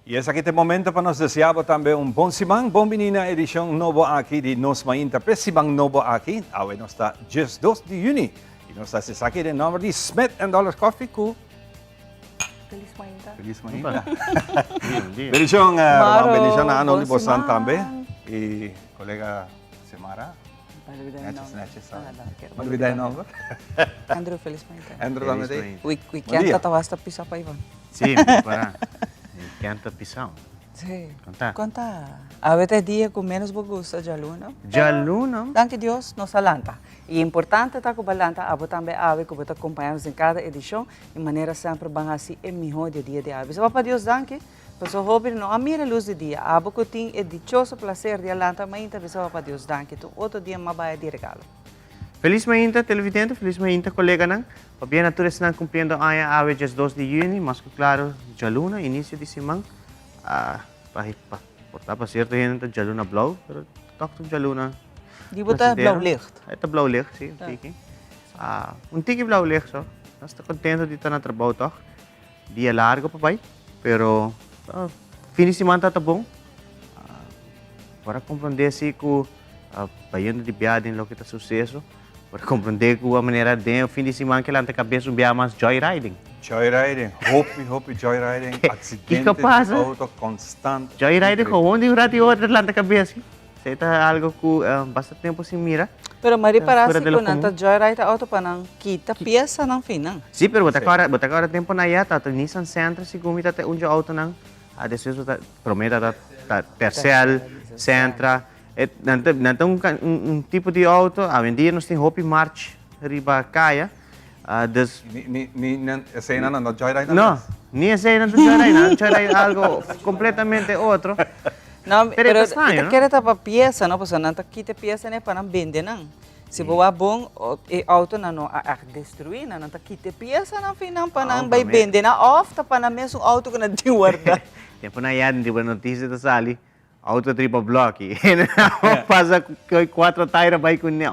E esse aqui tem momento para nós desejar também bom semana, bom menina edição novo aqui de Nos Mainta, Simang novo aqui, awe nós está just 2 de junho. E nós está aqui de número de Smith & Dollars Coffee com Feliz Mainta. Feliz Mainta. Bendição, bendição na ano de Bosan também. E colega Semara. Malugay na ako. Andrew, Feliz Mainta. Andrew também. We can't tatawas tapos sa pa, Ivan. Sí, para. Canta pisão. Sí. Conta. Conta. A veces dia com menos gusto de aluno. De aluno? Danke Deus, nos alanta. E importante tá com balanta, abo também ave que bota acompanhamos em cada edição, de maneira sempre bem assim, é melhor de dia de ave. Só para Deus danke, pessoal hobby não a mira luz de dia, abo que tem é dichoso prazer de alanta, mas então só para Deus danke, tu outro dia mais vai de regalo. Feliz Mainta, televidente, feliz Mainta, colega nang. Pabia natura estão cumprindo a ave just 2 de junho, mas claro, de aluno, início de semana. Portar para certo gente de aluno blau, pero toque de aluno. Die bota blauw licht. Het is blauw licht, sim, tiki. Tiki blauw licht, so. Nós estamos contentes de estar no trabalho, toch? Dia largo, papai, pero fim de semana está bom. Para compreender se que baiano de viagem lo que está sucesso, para compreender que a maneira de o fim de semana que lá na cabeça um mais joyriding. Joyriding, hope joyriding, acidente de auto constante. Joyriding, onde o rato outro lá na cabeça. Está algo que bastante tempo se mira. Pero Mari parece que nanta joyride auto panang kita pieza nang finan. Sí, pero bota agora tempo na ya, tá Nissan Sentra se gumita te unjo auto nang. A depois prometa ta Tercel, Sentra, nanta tipo de auto, a vendia nós tem Hopi March riba kaya. Ni cena no joyride. No, ni cena no joyride, joyride algo completamente outro. Não, pero ita quer tapa pieza, não, porque não tá quita pieza né para não vender não. Se boa bom, o auto não a destruir, não tá quita pieza não final para não vai vender na off tá para mesmo auto que não tem guarda. Tempo na yan di ba notícia da sali, auto tripa block. Passa com 4 tires vai com ne.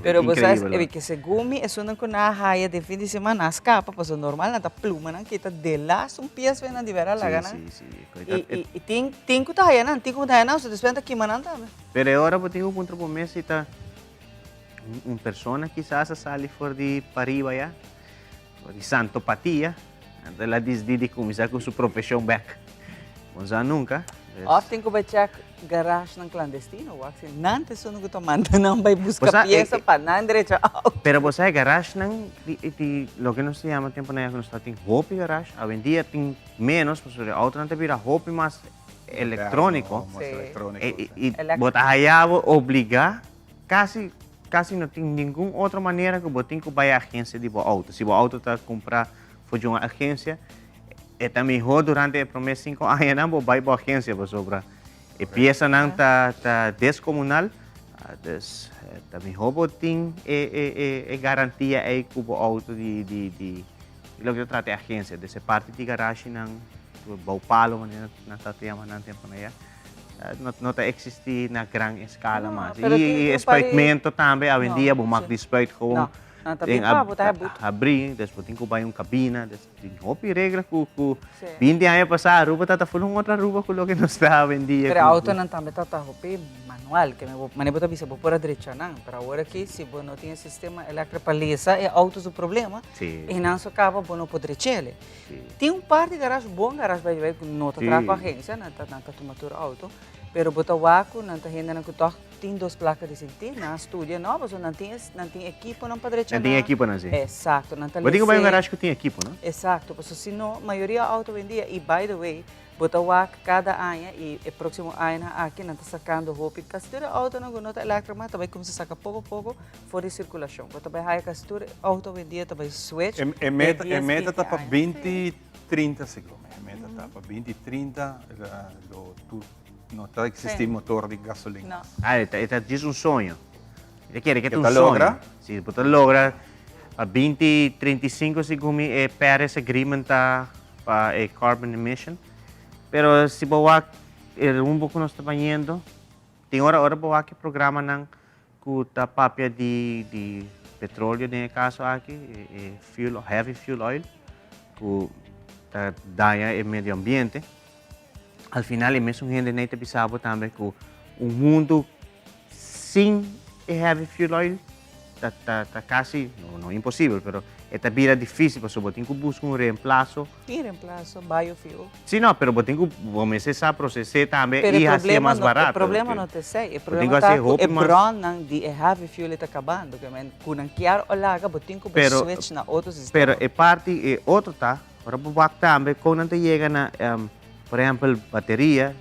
Pero vocês é que se gumi é só não com na raia de fim de semana escapa, porque normal não tá pluma não quita de lá um pieza vem na de vera lá gana. E tem que tá raia não, tem que tá raia não, se despenta aqui manan também. Pero agora vou ter um ponto por mês tá persona quizás sali for de Pariba ya, for de Santo Patia, ela diz de começar com sua profissão back. Mas nunca. Often ko ba check garage ng clandestino? Waxin, nante suno ko tomando não vai buscar pieza para nan direito auto. Pero você garage nang lo que nos chama tempo na que nos tem hopi garage, a vendia tem menos, porque o auto não te vira hopi mais eletrônico. E bota hayavo obrigar quase não tem nenhuma outra maneira que botin que vai à agência de auto. Se o auto tá comprar foi de uma agência, é também durante a promessa 5 anos não vai para a agência para sobrar. E peça não tá descomunal, também botin é garantia aí que o auto de lo que trata a agência dessa parte de garagem não o palo não tá tema não tempo na não está existir na grande escala mais. E experimento também, a vendia, o marco de experimento com abrir, depois tem que ir cabina, tem que regra que 20 anos passar, a ruba está falando outra ruba que o que não está vendia. Pero auto não também está manual, que mas não bisa por a direita não, para agora que se não tem sistema elétrico para lisa, é autos o problema. E não só acaba bom por direita. Tem parte de garagem bom, garagem vai não está com a agência, não está tomando auto. Pero bota waco, não está ainda não tem 2 placas de sentir na estúdio, não, mas não tem equipo não para direita. Não tem equipo não sei. Exato, não está. Mas tem que vai garagem que tem equipo, não? Exato, porque senão a maioria auto vendia e by the way, bota waco cada ano e o próximo ano aqui não está sacando roupa, castura auto não nota elétrica, mas também começa a sacar pouco fora de circulação. Bota vai raia castura auto vendia também switch. E meta tá para 20, 30 segundos. Meta tá para 20, 30 não está existindo motor de gasolina. Está diz sonho. Ele quer que tu sonho. Se você logra a 20, 35 segundos é Paris Agreement para carbon emission. Pero se você o rumbo que nós estamos indo, tem hora boa que programa não que tá papia de petróleo nesse caso aqui, heavy fuel oil, que tá daña o meio ambiente. al final é mesmo gente nem te pensava também que um mundo sem heavy fuel oil tá quase, não impossível, pero é vira difícil, porque você tem que buscar reemplazo. E reemplazo, biofuel. Sim, não, pero você tem que começar a processar também Pero e assim mais barato. O problema não te sei. O Tem problema que está ser que o mas- brown de heavy fuel está acabando. Kung nangyari o laga, você tem que switch na outro sistema. Pero parte e outro tá, para o também, quando você chega na, por exemplo, bateria,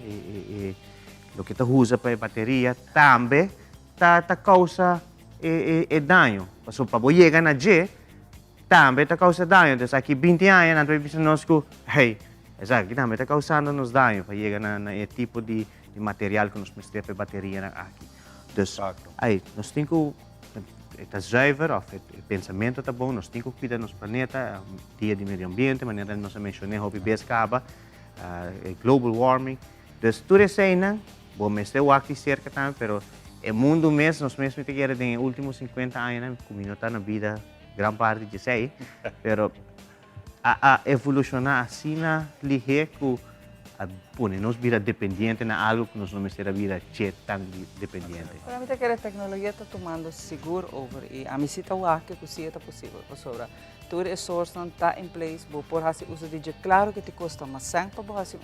o que você usa para a bateria, também tá causa dano. Porque para você chegar na G, também está causando dano. Então, aqui 20 anos, nós pensamos que, hey, exato, também está causando nos dano para chegar na tipo de material que nós precisamos para a bateria aqui. Então, aí, nós temos que está zuiver, of o pensamento está bom, nós temos que cuidar do nosso planeta, dia de meio ambiente, maneira que nós mencionamos, o PBS acaba, global warming. Então, tudo isso aí, bom, mas eu aqui cerca também, mas o mundo mesmo, nós mesmos temos que nos últimos 50 anos, como não está na vida, grande parte de sei, mas a evolucionar assim, ligeiro que nós vira dependente na algo que nós não precisamos vira tão dependente. Para mim, a tecnologia está tomando seguro over e a mim se está o que é possível. Sobre tudo é source não está em place, por fazer uso de claro que te custa mais sangue para fazer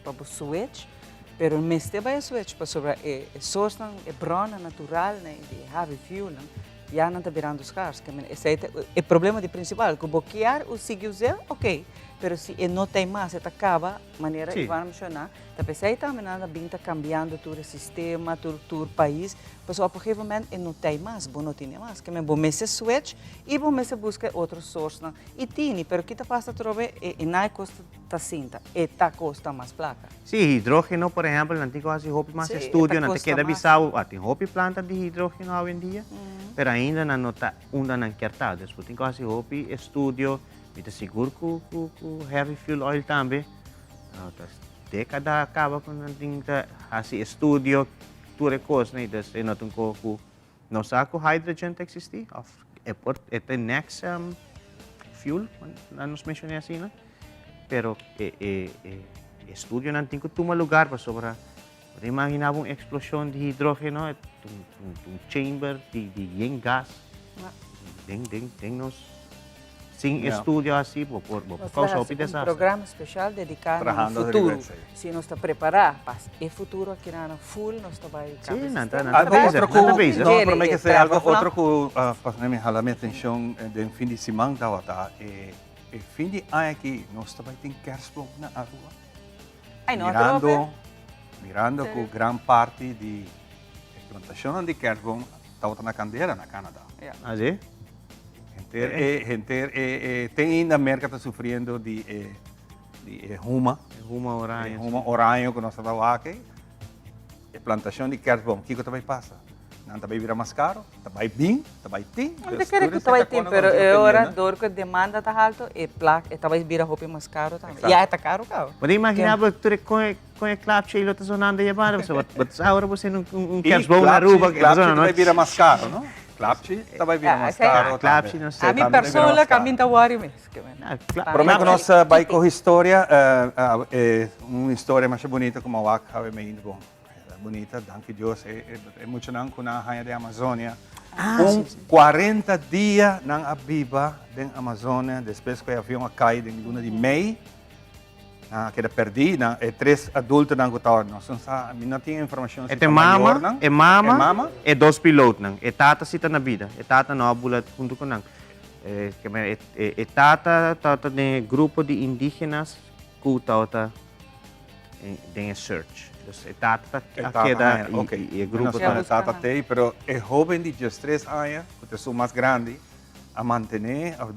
para switch, pero o mês te vai switch para sobre source não é brona natural, né, de heavy fuel, já não está virando os carros. Esse é o problema de principal, que bloquear o seguir usar, ok. Mas se não tem mais, se acaba, maneira que vai mencionar, talvez aí também nada bem está cambiando todo o sistema, todo o país, mas o provavelmente não tem mais, não tem mais, que bom mês switch e bom mês busca outro source, e tem, mas o que está fazendo trobe e não custa tá cinta, e tá custa mais placa. Sim, hidrogênio, por exemplo, não tem quase roupa mais estúdio, não tem que avisar, tem roupa planta de hidrogênio hoje em dia, mas ainda não está não quer estar, depois tem quase roupa estúdio. Está seguro que o heavy fuel oil também. Década acaba com assim estúdio, tudo é coisa, né? Então, não tem que não sabe que o hydrogen existe. É o next fuel, nós mencionamos assim, né? Pero estúdio não tem que tomar lugar para sobrar. Pode imaginar uma explosão de hidrogênio, um chamber de gás. Tem nos sem estúdio assim, por causa um programa especial dedicado ao Trabajando futuro. Se nós está preparado para o futuro aqui na full, nós está vai Sim, não está base. Não, para mim que é algo outro que me chama a atenção do fim de semana da outra. E fim de ano aqui, nós também tem kerstboom na rua. Mirando que grande parte de plantação de kerstboom está na candeira na Canadá. Ah, sim? Tem ainda a América está sofrendo de ruma oranho que nós estamos aqui. A plantação de kerstboom, o que também passa? Não também vira mais caro, também bem, também tem. Não quero que também tem, mas é hora dor que a demanda está alta e também vira roupa mais caro também. E está caro, cara. Pode imaginar que tu com a clap cheio de zonando e a mas agora você não kerstboom na rua, que também vira mais caro, não? Clapchi também vira mais caro. Clapchi não sei. A minha pessoa caminha da worry mesmo. Para mim, nós vai com história, uma história mais bonita como a Waka, é meio bom. Bonita, danke Deus, é muito não com a rainha da Amazônia. 40 dias na abiba da Amazônia, depois que o avião cai na luna de Mei, que era perdido, e 3 adultos não gostaram. Não tinha informação se é mama, e 2 pilotos. E tata sita na vida, e tata não abulat junto com nang. E tata de grupo de indígenas que tata em search. E tata queda e grupo tata tem, pero é jovem de 13 anos, que é o mais grande, a manter, a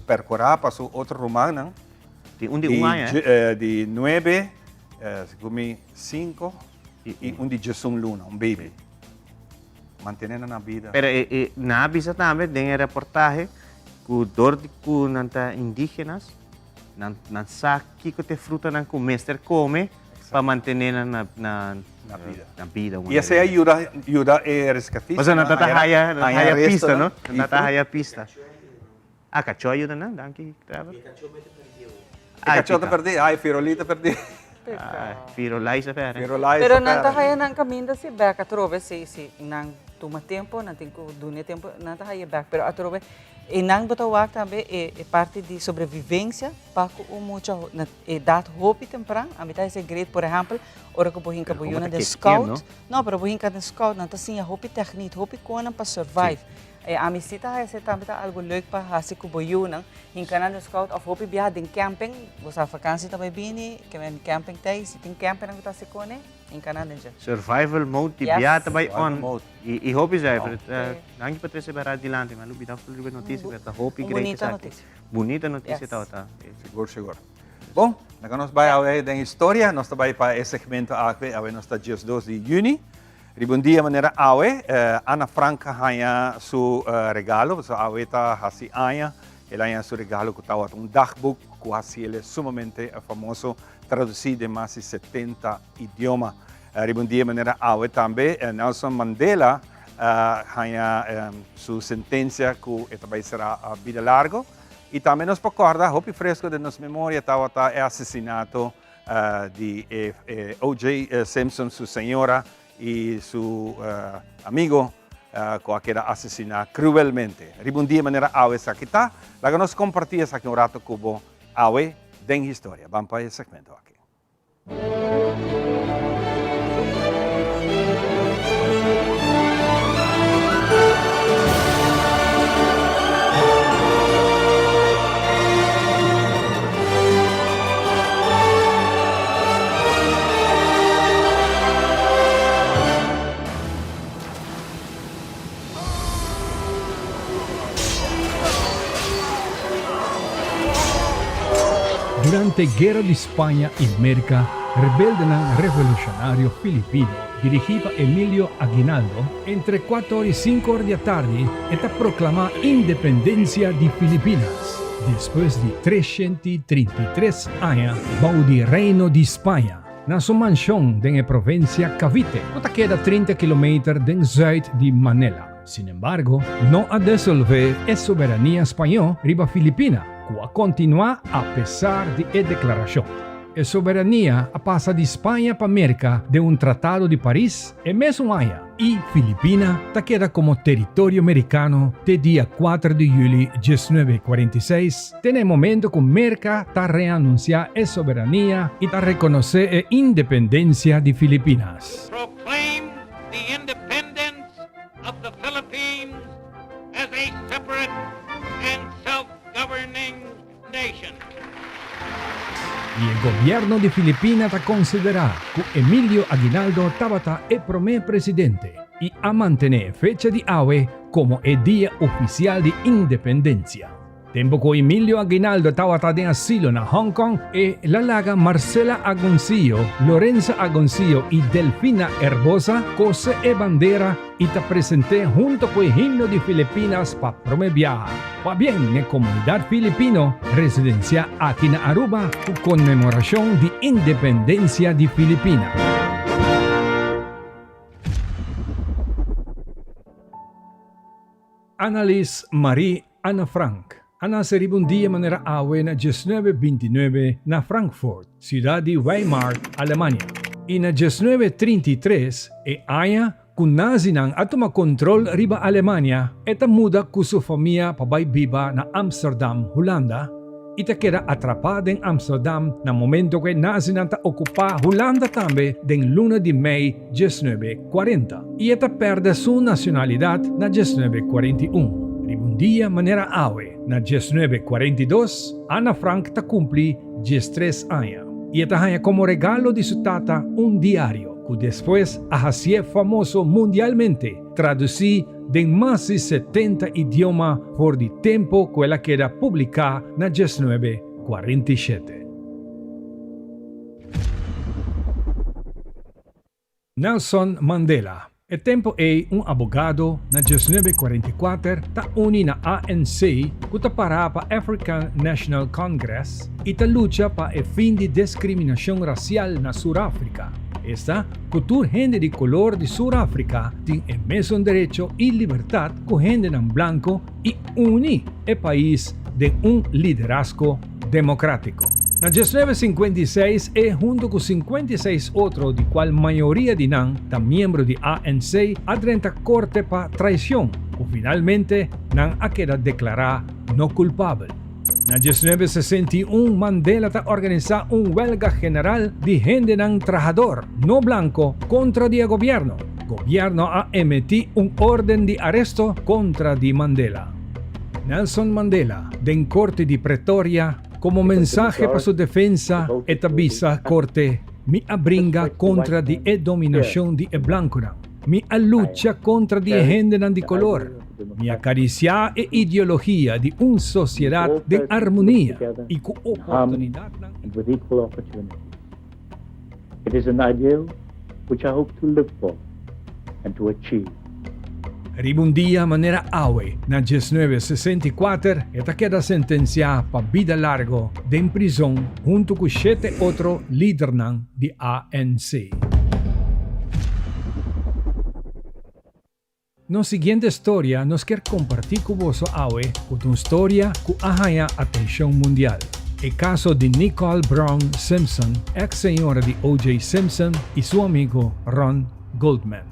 percorrer para o outro romano. De 9, 5 e um de 11 luna, um baby. Mantendo na vida. Pero na avisa também tem reportagem que o dor de indígenas não sabe que te fruta não come, come para manter na vida. E essa ajuda é rescatismo. Mas não está a pista, não? Não está a pista. Ah, cachorro ajuda, não? Danke, Trevor. Cachorro perdi, ai, Firolita perdi. Firulai sa pera. Pero nanta kaya nang kaminda si back atrobe si nang tuma tempo nantin ko dunia tempo nanta kaya back pero atrobe nang botawak tambe parte de sobrevivência paco o mucho dat hope temprano a mitad esse great por exemplo ora ko bohin ka boyuna de scout no pero bohin ka de scout nanta sim a hope technique hope kona para survive a misita esse tambe tá algo leuk para hasi ko boyuna hinkana de scout of hope biya din camping bosa vakansie também bini que camping tay si tin camping ang ta se kone hinkana din dyan Survival mode, ti biya tabay on. I hope is ay, nangi Patricia Beradilante, malu bitaw full noticia, pero hope great sa atin. Bonita noticia tao ta. Seguro. Bom, nagkanos ba awe den historia, nos tabay pa e segmento awe nos ta Dias 2 de Juni. Ribundia manera awe, Ana Franca haya su regalo, so awe ta hasi aya, ela haya su regalo ku tawat dagboek, ku hasi ele sumamente famoso, traduzido em mais de 70 idiomas. Ribundia manera awe tambe, Nelson Mandela haya su sentencia ku itabay será vida largo. E também nos recorda, hope fresco de nos memória, tawata assassinato de O.J. Simpson, su senhora, y su amigo que era asesinado cruelmente. Ribundia manera awe sa kita, laga nos compartia sa un rato kubo awe den historia. Vamos para el segmento aquí. Durante Guerra di Spagna e America, rebelde ng revolucionario filipino dirigiva Emilio Aguinaldo entre 4 e 5 horas da tarde eta proclama independencia de Filipinas. Después de 333 años bajo el Reino de España, na sua mansyon den provincia Cavite, que queda 30 km den zuid de Manila. Sin embargo, no ha desolver a soberanía española riba Filipina, a continuar a pesar de a declaración. A soberania passa de Espanha para América de um tratado de Paris e mesmo año, e Filipina ta queda como território americano de dia 4 de julho de 1946, tem momento que América ta reanunciar a soberania e ta reconhecer a independência de Filipinas. Proclaim the independence of the Philippines as a separate and self-governing nation. E o governo de Filipinas considera que Emilio Aguinaldo estava el primer presidente e a mantener fecha de hoy como el día oficial de independencia. Tempo que Emilio Aguinaldo estaba en asilo en Hong Kong e la laga Marcela Agoncillo, Lorenza Agoncillo y Delfina Herbosa cose e bandera y te presenté junto con el himno de Filipinas para promover. Va bien, la comunidad filipino residencia aquí en Aruba con conmemoración de independencia de Filipinas. Annalise Marie Ana Frank. Ana sa ribundia manera awe na 1929 na Frankfurt, ciudad de Weimar, Alemania. E na 1933 aya kung nazinang atuma kontrol riba Alemania eta muda ku su familia pabay biba na Amsterdam, Holanda. Ita queda atrapada en Amsterdam na momento que nazinang ta ocupa Holanda tambe den luna de May 1940. E ita perde su nacionalidad na 1941. Ribundia manera awe na 1942, Ana Frank ta cumpli 13 años. Y esta haya como regalo de su tata un diario, que después hacía famoso mundialmente, traducí de más de 70 idiomas por el tiempo que la queda publicada na 1947. Nelson Mandela. El tempo è un abogado na 1944 ta uni na ANC kuta para pa African National Congress e ta lucha pa e fin de discriminación racial na Suráfrica. Esta cultura gente de color de Suráfrica tiene el mismo derecho y libertad que gente nan blanco y uni el país de un liderazgo democrático. Na 1956 e junto com 56 outros, de qual maioria de nan ta miembro de ANC, adrenta corte pa traição, que finalmente nan a queda declarar no culpável. Na 1961, Mandela ta organiza huelga general de gente nan trabajador no blanco contra el gobierno. Gobierno ha emitido orden de arresto contra di Mandela. Nelson Mandela, den corte de Pretoria, como mensaje para su defensa, avisa corte, mi abringa contra di dominación de blanco, mi lucha contra di gente de color, mi acaricia ideología de una sociedad de armonía y con oportunidad. And with equal opportunity. It is an ideal which I hope to live for and to achieve. Ribundia manera awe na 1964 esta queda sentenciada pa vida largo de prisão junto com 7 outros líderes de ANC. Na seguinte história, nós quer compartir com você awe uma história que arranha atenção mundial. O caso de Nicole Brown Simpson, ex-senhora de O.J. Simpson e seu amigo Ron Goldman.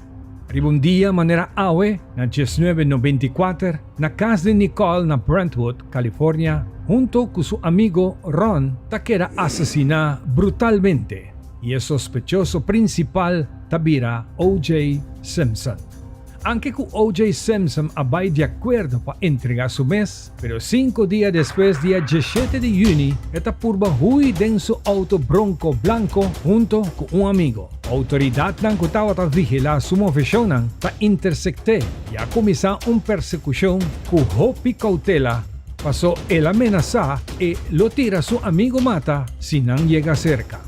Ribundia manera awe na 1994 na casa de Nicole na Brentwood, California, junto com seu amigo Ron, taquera asesinada brutalmente e o sospechoso principal tabira O.J. Simpson. Aunque que O.J. Simpson abay de acuerdo para entregar su mes, pero 5 días después, día 17 de junio, esta purba hui en su auto bronco blanco junto con un amigo. Autoridad nang kutawa ta vigila su movesyonan ta intersecte y a comenzar una persecución con hopi cautela. Pasó el amenaza y lo tira su amigo mata si no llega cerca.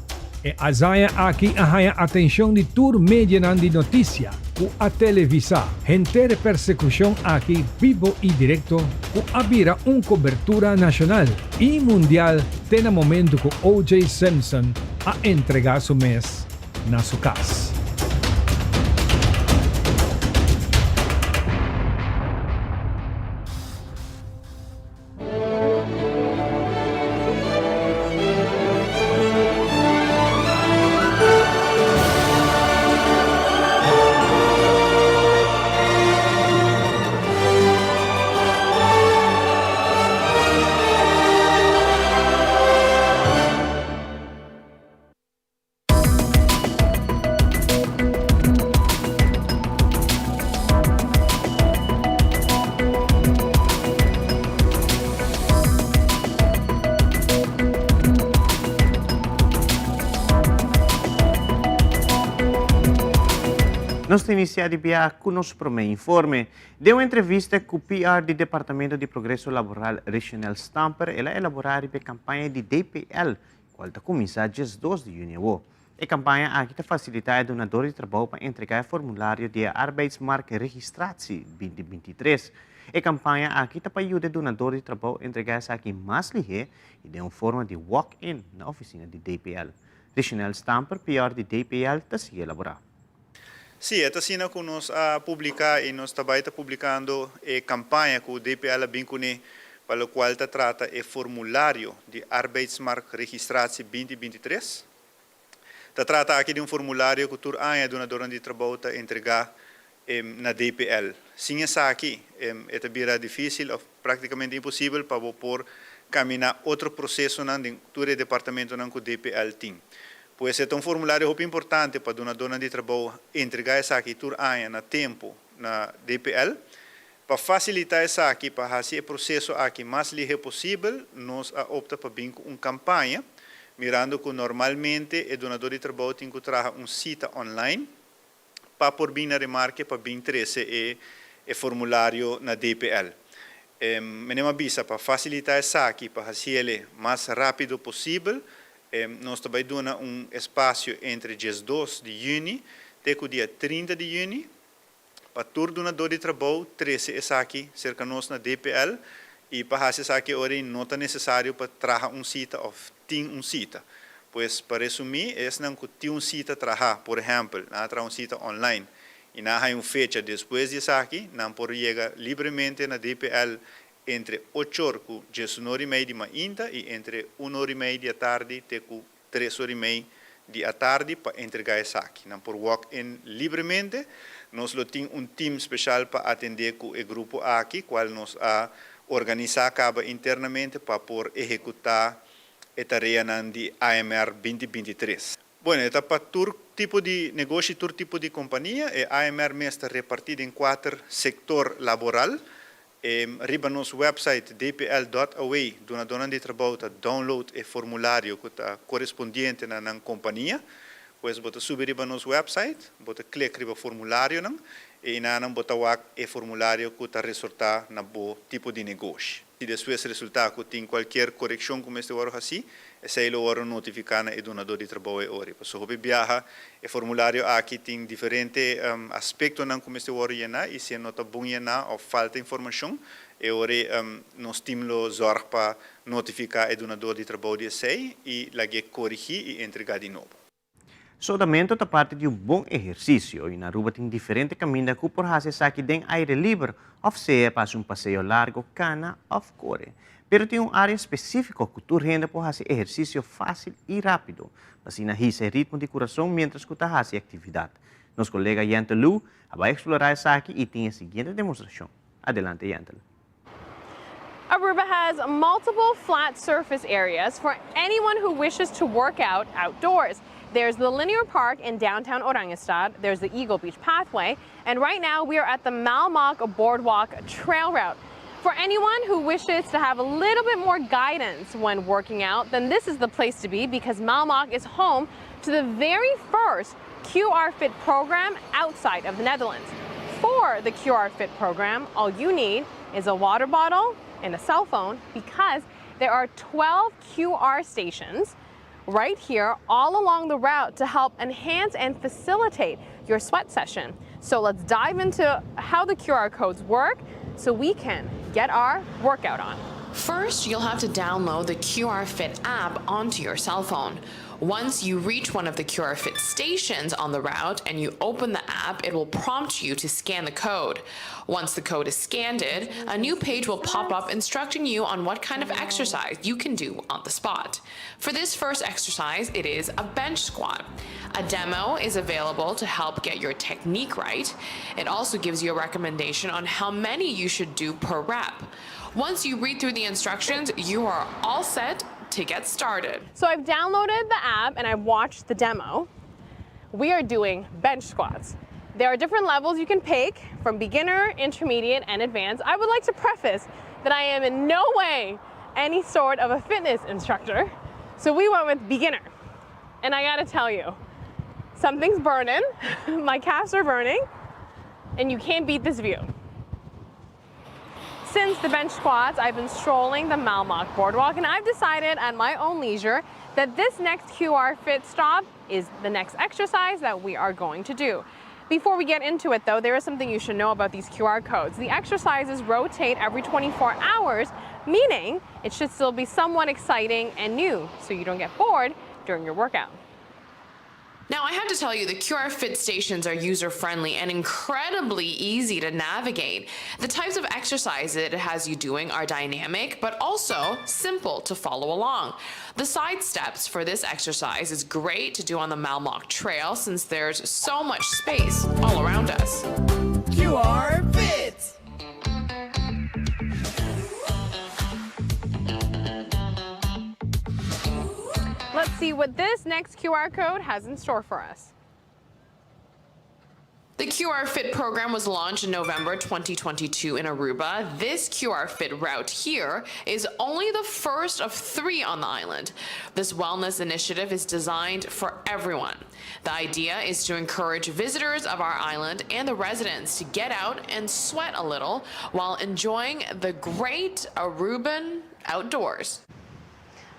E azaya aquí ahaya atención de tour media de noticia o a televisa. Gente de persecución aquí vivo y directo o abira una cobertura nacional y mundial en el momento que O.J. Simpson a entregar su mes na su casa. Nós iniciamos com o nosso primeiro informe de uma entrevista com o PR do Departamento de Progresso Laboral Regional Stamper. Ela elaborou a campanha de DPL, qual está começar dia 2 de junho. A campanha aqui está facilitar a donador de trabalho para entregar o formulário de Arbeidsmarktregistratie 2023. A campanha aqui está para ajudar o donador de trabalho a entregar essa aqui mais ligeiro e de uma forma de walk-in na oficina de DPL. Regional Stamper, PR de DPL, está se elaborar. Sim, esta cena que nós publicar e nós também está publicando a campanha que o DPL vincune para o qual está trata o formulário de Arbeidsmarktregistratie 2023. Está trata aqui de um formulário que todo ano a donadora de trabalho está entregar na DPL. Sem essa aqui, é bem difícil ou praticamente impossível para por caminhar outro processo no departamento que o DPL tem. Pois é um formulário muito importante para a donadora de trabalho entregar essa aqui todo ano na tempo na DPL. Para facilitar essa aqui, para fazer o processo aqui mais ligeiro possível, nós optamos por uma campanha, mirando que normalmente o donador de trabalho tem que trazer um site online para por vir na remarque para vir trazer o formulário na DPL. Me avisa para facilitar essa aqui, para fazer ele mais rápido possível. Nós também damos um espaço entre dias 2 de junho até o dia 30 de junho para todo donador de trabalho trazer essa aqui cerca de nós na DPL e para fazer essa aqui agora não é necessário para trazer um site ou ter um site. Pois, para resumir, não que ter um site trazer, por exemplo, trazer um site online e não há uma fecha depois disso aqui, não pode chegar livremente na DPL entre 8 horas ku 10 horas y media de manhã e entre 1 hora y media tarde te ku 3 horas y media de a tarde para entregar essa aqui. Não por walk-in livremente, nós temos team especial para atender com o grupo aqui, qual nós a organizar acaba internamente para por executar a tarefa de AMR 2023. Bueno, é para todo tipo de negócio, todo tipo de companhia, a AMR está repartida em 4 setores laboral. Riba nosso website dpl.away, dona de trabalho download o formulário que está correspondente na companhia. Pois bota subir riba nosso website, bota clique riba formulário não, e na bota o formulário que está resultar na bo tipo de negócio. Se depois resultar que tem qualquer correção como este hora assim, esse é o hora notificar na donador de trabalho ori. Para soube viajar, o formulário aqui tem diferentes aspectos não como este hora llenar e se não está bom llenar ou falta informação, ori nós temos zorg para notificar o donador de trabalho de sei e lá corrigir e entregar de novo. Soldamento é parte de bom exercício e na Aruba tem diferentes caminhos que por fazer aqui em aire livre, ou seja, para passeio largo, cana ou corre. Pero tem área específica que tu rende para fazer exercício fácil e rápido, assim na esse ritmo de coração mientras que tu faz atividade. Nosso colega Yantel Lu vai explorar isso aqui e tem a seguinte demonstração. Adelante, Yantel. Aruba has multiple flat surface areas for anyone who wishes to work out outdoors. There's the Linear Park in downtown Orangestad, there's the Eagle Beach Pathway, and right now we are at the Malmoc Boardwalk Trail Route. For anyone who wishes to have a little bit more guidance when working out, then this is the place to be because Malmoc is home to the very first QR Fit program outside of the Netherlands. For the QR Fit program, all you need is a water bottle and a cell phone because there are 12 QR stations right here all along the route to help enhance and facilitate your sweat session. So let's dive into how the QR codes work so we can get our workout on. First, you'll have to download the QR Fit app onto your cell phone. Once you reach one of the QR Fit stations on the route and you open the app, it will prompt you to scan the code. Once the code is scanned, a new page will pop up instructing you on what kind of exercise you can do on the spot. For this first exercise, it is a bench squat. A demo is available to help get your technique right. It also gives you a recommendation on how many you should do per rep. Once you read through the instructions, you are all set to get started. So I've downloaded the app and I've watched the demo. We are doing bench squats. There are different levels you can pick from beginner, intermediate, and advanced. I would like to preface that I am in no way any sort of a fitness instructor. So we went with beginner. And I gotta tell you, something's burning, my calves are burning, and you can't beat this view. Since the bench squats, I've been strolling the Malmoc Boardwalk, and I've decided at my own leisure that this next QR Fit stop is the next exercise that we are going to do. Before we get into it though, there is something you should know about these QR codes. The exercises rotate every 24 hours, meaning it should still be somewhat exciting and new, so you don't get bored during your workout. Now, I have to tell you, the QR Fit stations are user-friendly and incredibly easy to navigate. The types of exercises it has you doing are dynamic, but also simple to follow along. The side steps for this exercise is great to do on the Malmoc Trail since there's so much space all around us. QR Fit! Let's see what this next QR code has in store for us. The QR Fit program was launched in November 2022 in Aruba. This QR Fit route here is only the first of 3 on the island. This wellness initiative is designed for everyone. The idea is to encourage visitors of our island and the residents to get out and sweat a little while enjoying the great Aruban outdoors.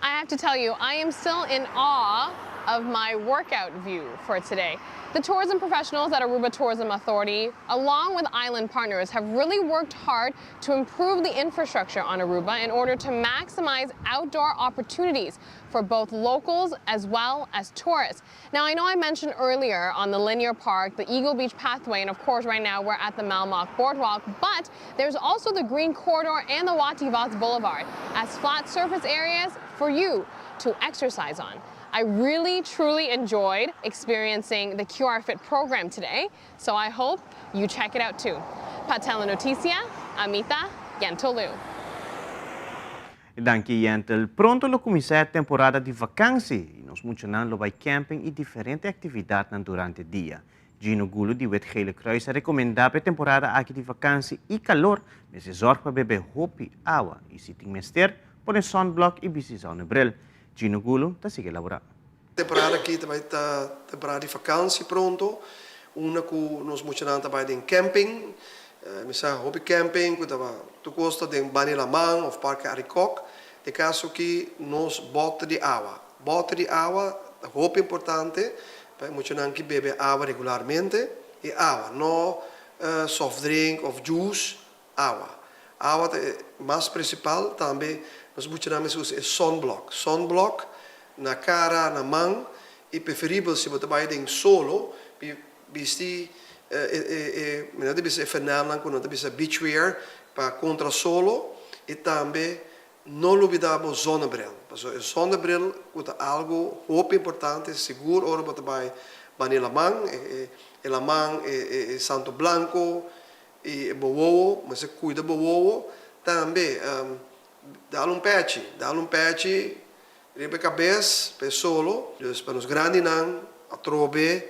I have to tell you, I am still in awe of my workout view for today. The tourism professionals at Aruba Tourism Authority, along with island partners, have really worked hard to improve the infrastructure on Aruba in order to maximize outdoor opportunities for both locals as well as tourists. Now, I know I mentioned earlier on the linear park, the Eagle Beach Pathway, and of course right now we're at the Malmock Boardwalk, but there's also the Green Corridor and the Wativats Boulevard as flat surface areas for you to exercise on. I really, truly enjoyed experiencing the QR Fit program today, so I hope you check it out too. Patela Noticia, Amita Yentolu. Danke Yentel. Pronto lo começar a temporada de vakansie. E nós mencionando vai camping e diferentes atividades durante o dia. Gino Gulo, de Wet Gele Kruis, recomenda para a temporada aqui de vakansie e calor, mas se zorg para beber hopi água. E se tem mester, põe sunblock e bisisão no bril. Gino Gulo, tá sigue elaborar. Temporada aqui também tá temporada de vakansie pronto. Una que nós mencionando também de camping. Misa hobby camping, que tava tu gosta de Banilamang of Parque Aricok. De caso que nós bota de água. Bota de água, hobby importante. Mencionando que bebe água regularmente. E água, não soft drink of juice, água. Água mais principal também nós mencionamos é sunblock. Sunblock na cara, na mão, e preferível se você vai em solo, visti não deve ser fernando, não deve ser beachwear para contra solo, e também não olvidamos zonnebril. Porque zonnebril é algo muito importante, seguro, ora você vai banir a mão, e a mão é santo branco, e boa, mas se cuida boa, também dá um patch, ribe cabeça, per solo, para os grandes não, a trobe,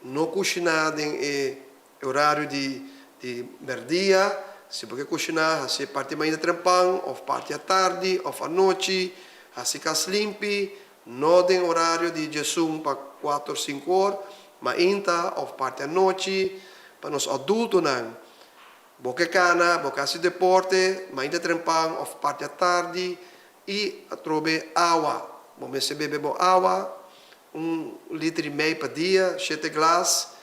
não cozinhar em horário de merdia, se pode cozinhar, se parte mais de trempão, ou parte à tarde, ou à noite, assim que limpe, não tem horário de jejum para 4 ou 5 horas, mas ainda, ou parte à noite, para os adultos não, boca cana, boca se deporte, mas ainda trempão, ou parte à tarde, e a trobe água. Bom, se bebe água, 1,5 litro por dia, 7 glas,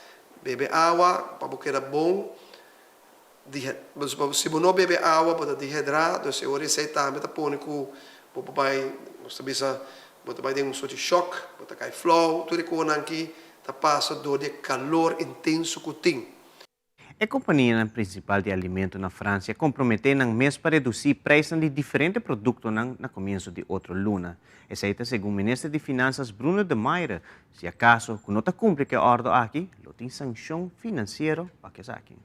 bebe água, para porque era bom. Se não bebe água, para dehidrar, então eu receita, mas põe com o papai, você bisa, você vai ter um sorte de choque, você cai flow, tudo que está passando de calor intenso que tem. A companhia principal de alimentos na França comprometeu um mês para reduzir preços de diferentes produtos no começo de outra luna. Essa é segundo o ministro de Finanças Bruno de Maier. Se acaso não está cumprindo a ordem aqui, ele tem sanção financeira para que aqui.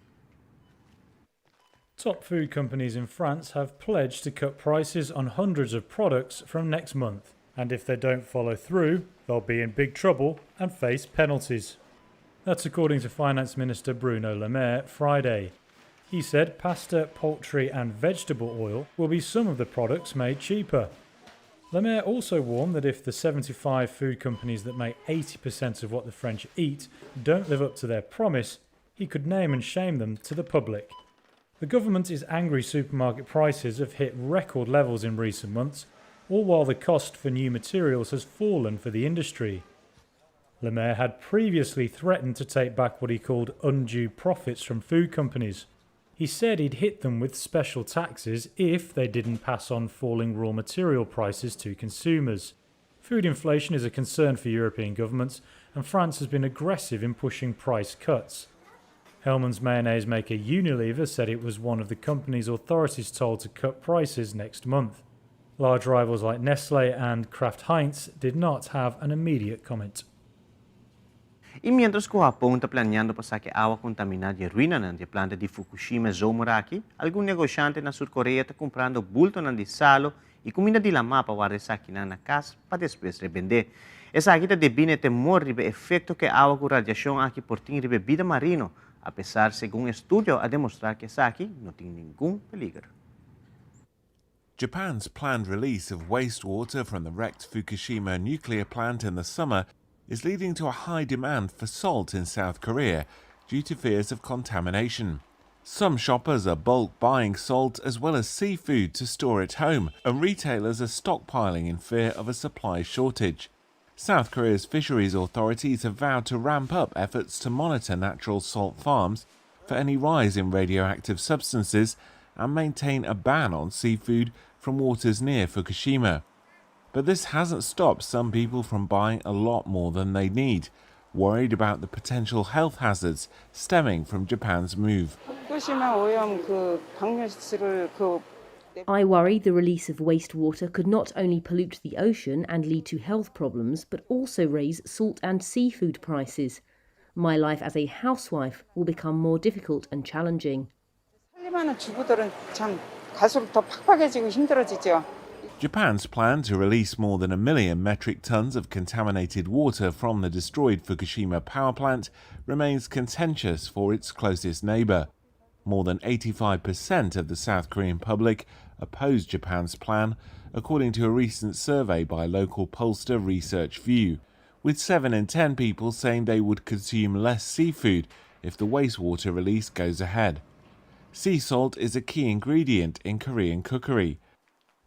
Top food companies in France have pledged to cut prices on hundreds of products from next month. And if they don't follow through, they'll be in big trouble and face penalties. That's according to Finance Minister Bruno Le Maire Friday. He said pasta, poultry and vegetable oil will be some of the products made cheaper. Le Maire also warned that if the 75 food companies that make 80% of what the French eat don't live up to their promise, he could name and shame them to the public. The government is angry supermarket prices have hit record levels in recent months, all while the cost for new materials has fallen for the industry. Le Maire had previously threatened to take back what he called undue profits from food companies. He said he'd hit them with special taxes if they didn't pass on falling raw material prices to consumers. Food inflation is a concern for European governments, and France has been aggressive in pushing price cuts. Hellmann's mayonnaise maker Unilever said it was one of the company's authorities told to cut prices next month. Large rivals like Nestlé and Kraft Heinz did not have an immediate comment. E mientras que o Japão está planeando para sacar água contaminada e ruína na planta de Fukushima Zomeraki, algum negociante na Sul-Coreia está comprando bulto de salo e comida de lama para guardar saquina na casa para depois revender. Essa aqui está devendo temor do efeito que a água com radiação aqui por ter bebida marino, apesar, segundo estudo, a demonstrar que essa aqui não tem nenhum peligro. Japan's planned release of wastewater from the wrecked Fukushima nuclear plant in the summer is leading to a high demand for salt in South Korea due to fears of contamination. Some shoppers are bulk buying salt as well as seafood to store at home, and retailers are stockpiling in fear of a supply shortage. South Korea's fisheries authorities have vowed to ramp up efforts to monitor natural salt farms for any rise in radioactive substances and maintain a ban on seafood from waters near Fukushima. But this hasn't stopped some people from buying a lot more than they need, worried about the potential health hazards stemming from Japan's move. I worry the release of wastewater could not only pollute the ocean and lead to health problems, but also raise salt and seafood prices. My life as a housewife will become more difficult and challenging. Japan's plan to release more than 1 million metric tons of contaminated water from the destroyed Fukushima power plant remains contentious for its closest neighbour. More than 85% of the South Korean public oppose Japan's plan, according to a recent survey by local pollster Research View, with 7 in 10 people saying they would consume less seafood if the wastewater release goes ahead. Sea salt is a key ingredient in Korean cookery.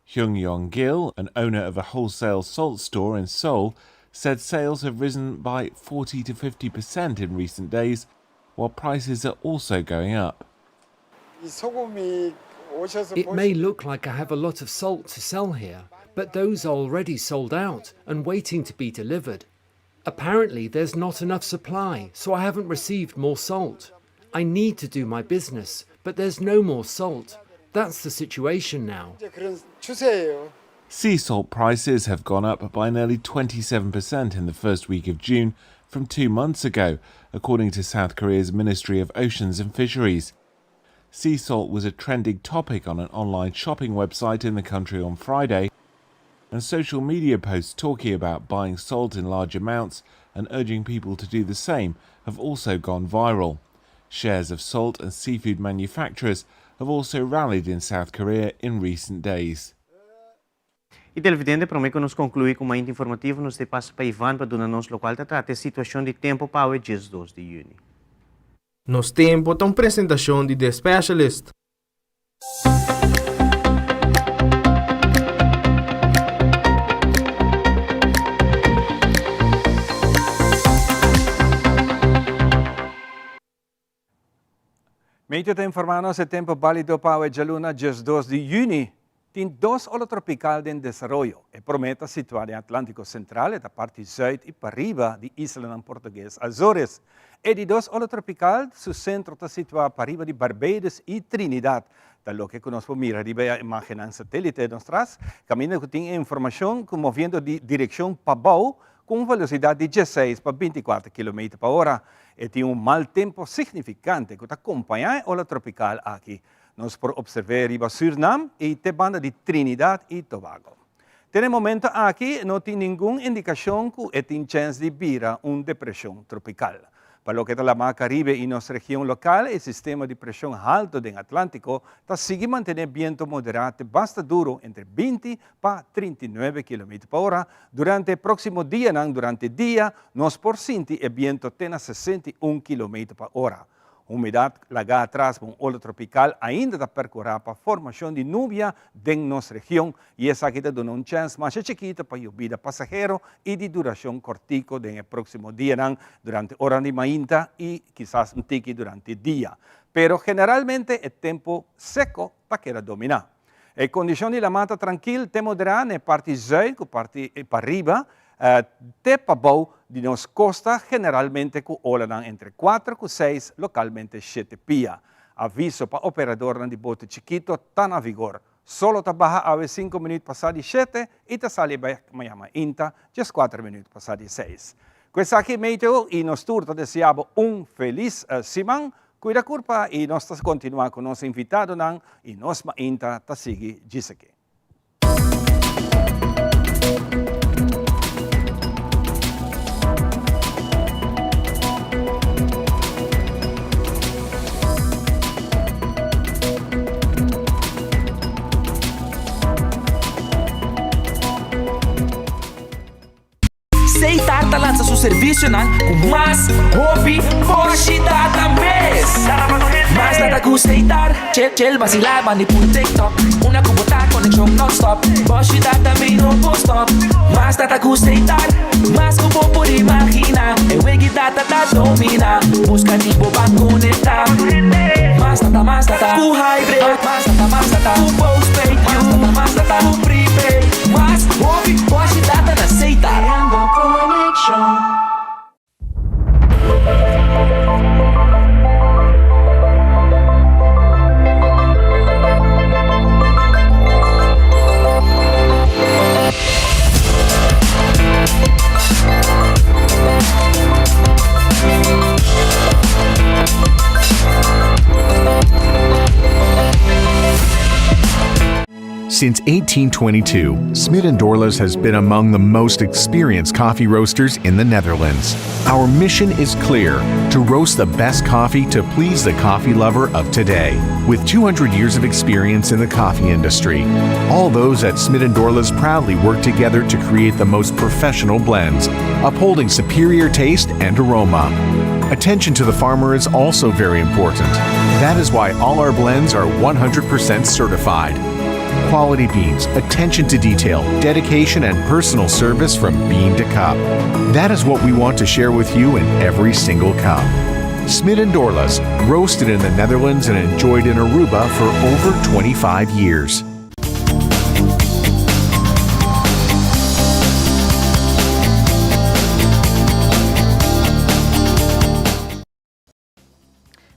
Hyung Yong-gil, an owner of a wholesale salt store in Seoul, said sales have risen by 40 to 50% in recent days, while prices are also going up. It may look like I have a lot of salt to sell here, but those are already sold out and waiting to be delivered. Apparently there's not enough supply, so I haven't received more salt. I need to do my business, but there's no more salt. That's the situation now. Sea salt prices have gone up by nearly 27% in the first week of June from 2 months ago, according to South Korea's Ministry of Oceans and Fisheries. Sea salt was a trending topic on an online shopping website in the country on Friday, and social media posts talking about buying salt in large amounts and urging people to do the same have also gone viral. Shares of salt and seafood manufacturers have also rallied in South Korea in recent days. E televidente, para que nos conclui com uma informativo, nos te passa para Ivan para donar nos local para tratar a situação de tempo para o dia 2 de junho. Nos tempo tem apresentação de The Specialist. Meio te informando se tempo válido para o Jaluna, dia 2 de junho. Tem 2 olas tropical em desenvolvimento e promete situar em Atlântico Central, da parte sul e para riba de Isla Português Azores. E de 2 olas tropical, seu centro está situado para riba de Barbados e Trinidad. Tal que nós podemos mirar a imagem em satélite, nós traz, caminho que tem informação que movendo de direção para Bau, com velocidade de 16 para 24 km por hora. E tem mau tempo significante que acompanha a ola tropical aqui. Nós podemos observar riba Suriname e a banda de Trinidad e Tobago. Nesse momento aqui não tem nenhuma indicação que tem chance de virar uma depressão tropical. Para o que está na Caribe e nossa região local, o sistema de pressão alto do Atlântico está seguindo mantendo vento moderado bastante duro entre 20 para 39 km por hora. Durante o próximo dia, durante o dia, nós por sentir o vento tem a 61 km por hora. A umidade lá atrás com ola tropical ainda está percorrendo para a formação de nuvem em nossa região e essa aqui está dando uma chance mais chiquita para lluvia passageiro e de duração cortico no próximo dia, durante a hora de manhã e quizás um tique durante o dia. Pero generalmente o tempo seco está querendo dominar. A condição de la mata tranquila te moderada na parte sul, com parte para riba, te para de nos costa generalmente com ola entre 4 e 6, localmente 7 pia. Aviso para operador de bote chiquito está na vigor. Solo está baja a 5 minutos passado 7 e está sali amanhã inta, just 4 minutos passado 6. Questa aqui meteo e nos turta desejamos feliz semana. Cuida curpa e nós continuamos com nosso invitado e nós inta está seguir Giseke. Tarta lança seu serviço com mais hobby hoje cada mês. Mais nada que aceitar, chill vacilar, manipula TikTok. Uma com botar conexão non-stop. Hoje dá também não vou stop. Mais basta ta gusteitar, mas como por imaginar, wegi data ta domina, busca tipo pa conectar. Mas tata, ku hybrid, mas tata, ku postpaid, mas tata, ku prepaid, mas hobby, pode data na aceitar. Triangle Connection. Since 1822, Smit & Dorlas has been among the most experienced coffee roasters in the Netherlands. Our mission is clear: to roast the best coffee to please the coffee lover of today. With 200 years of experience in the coffee industry, all those at Smit & Dorlas proudly work together to create the most professional blends, upholding superior taste and aroma. Attention to the farmer is also very important. That is why all our blends are 100% certified. Quality beans, attention to detail, dedication, and personal service from bean to cup. That is what we want to share with you in every single cup. Smit & Dorlas, roasted in the Netherlands and enjoyed in Aruba for over 25 years.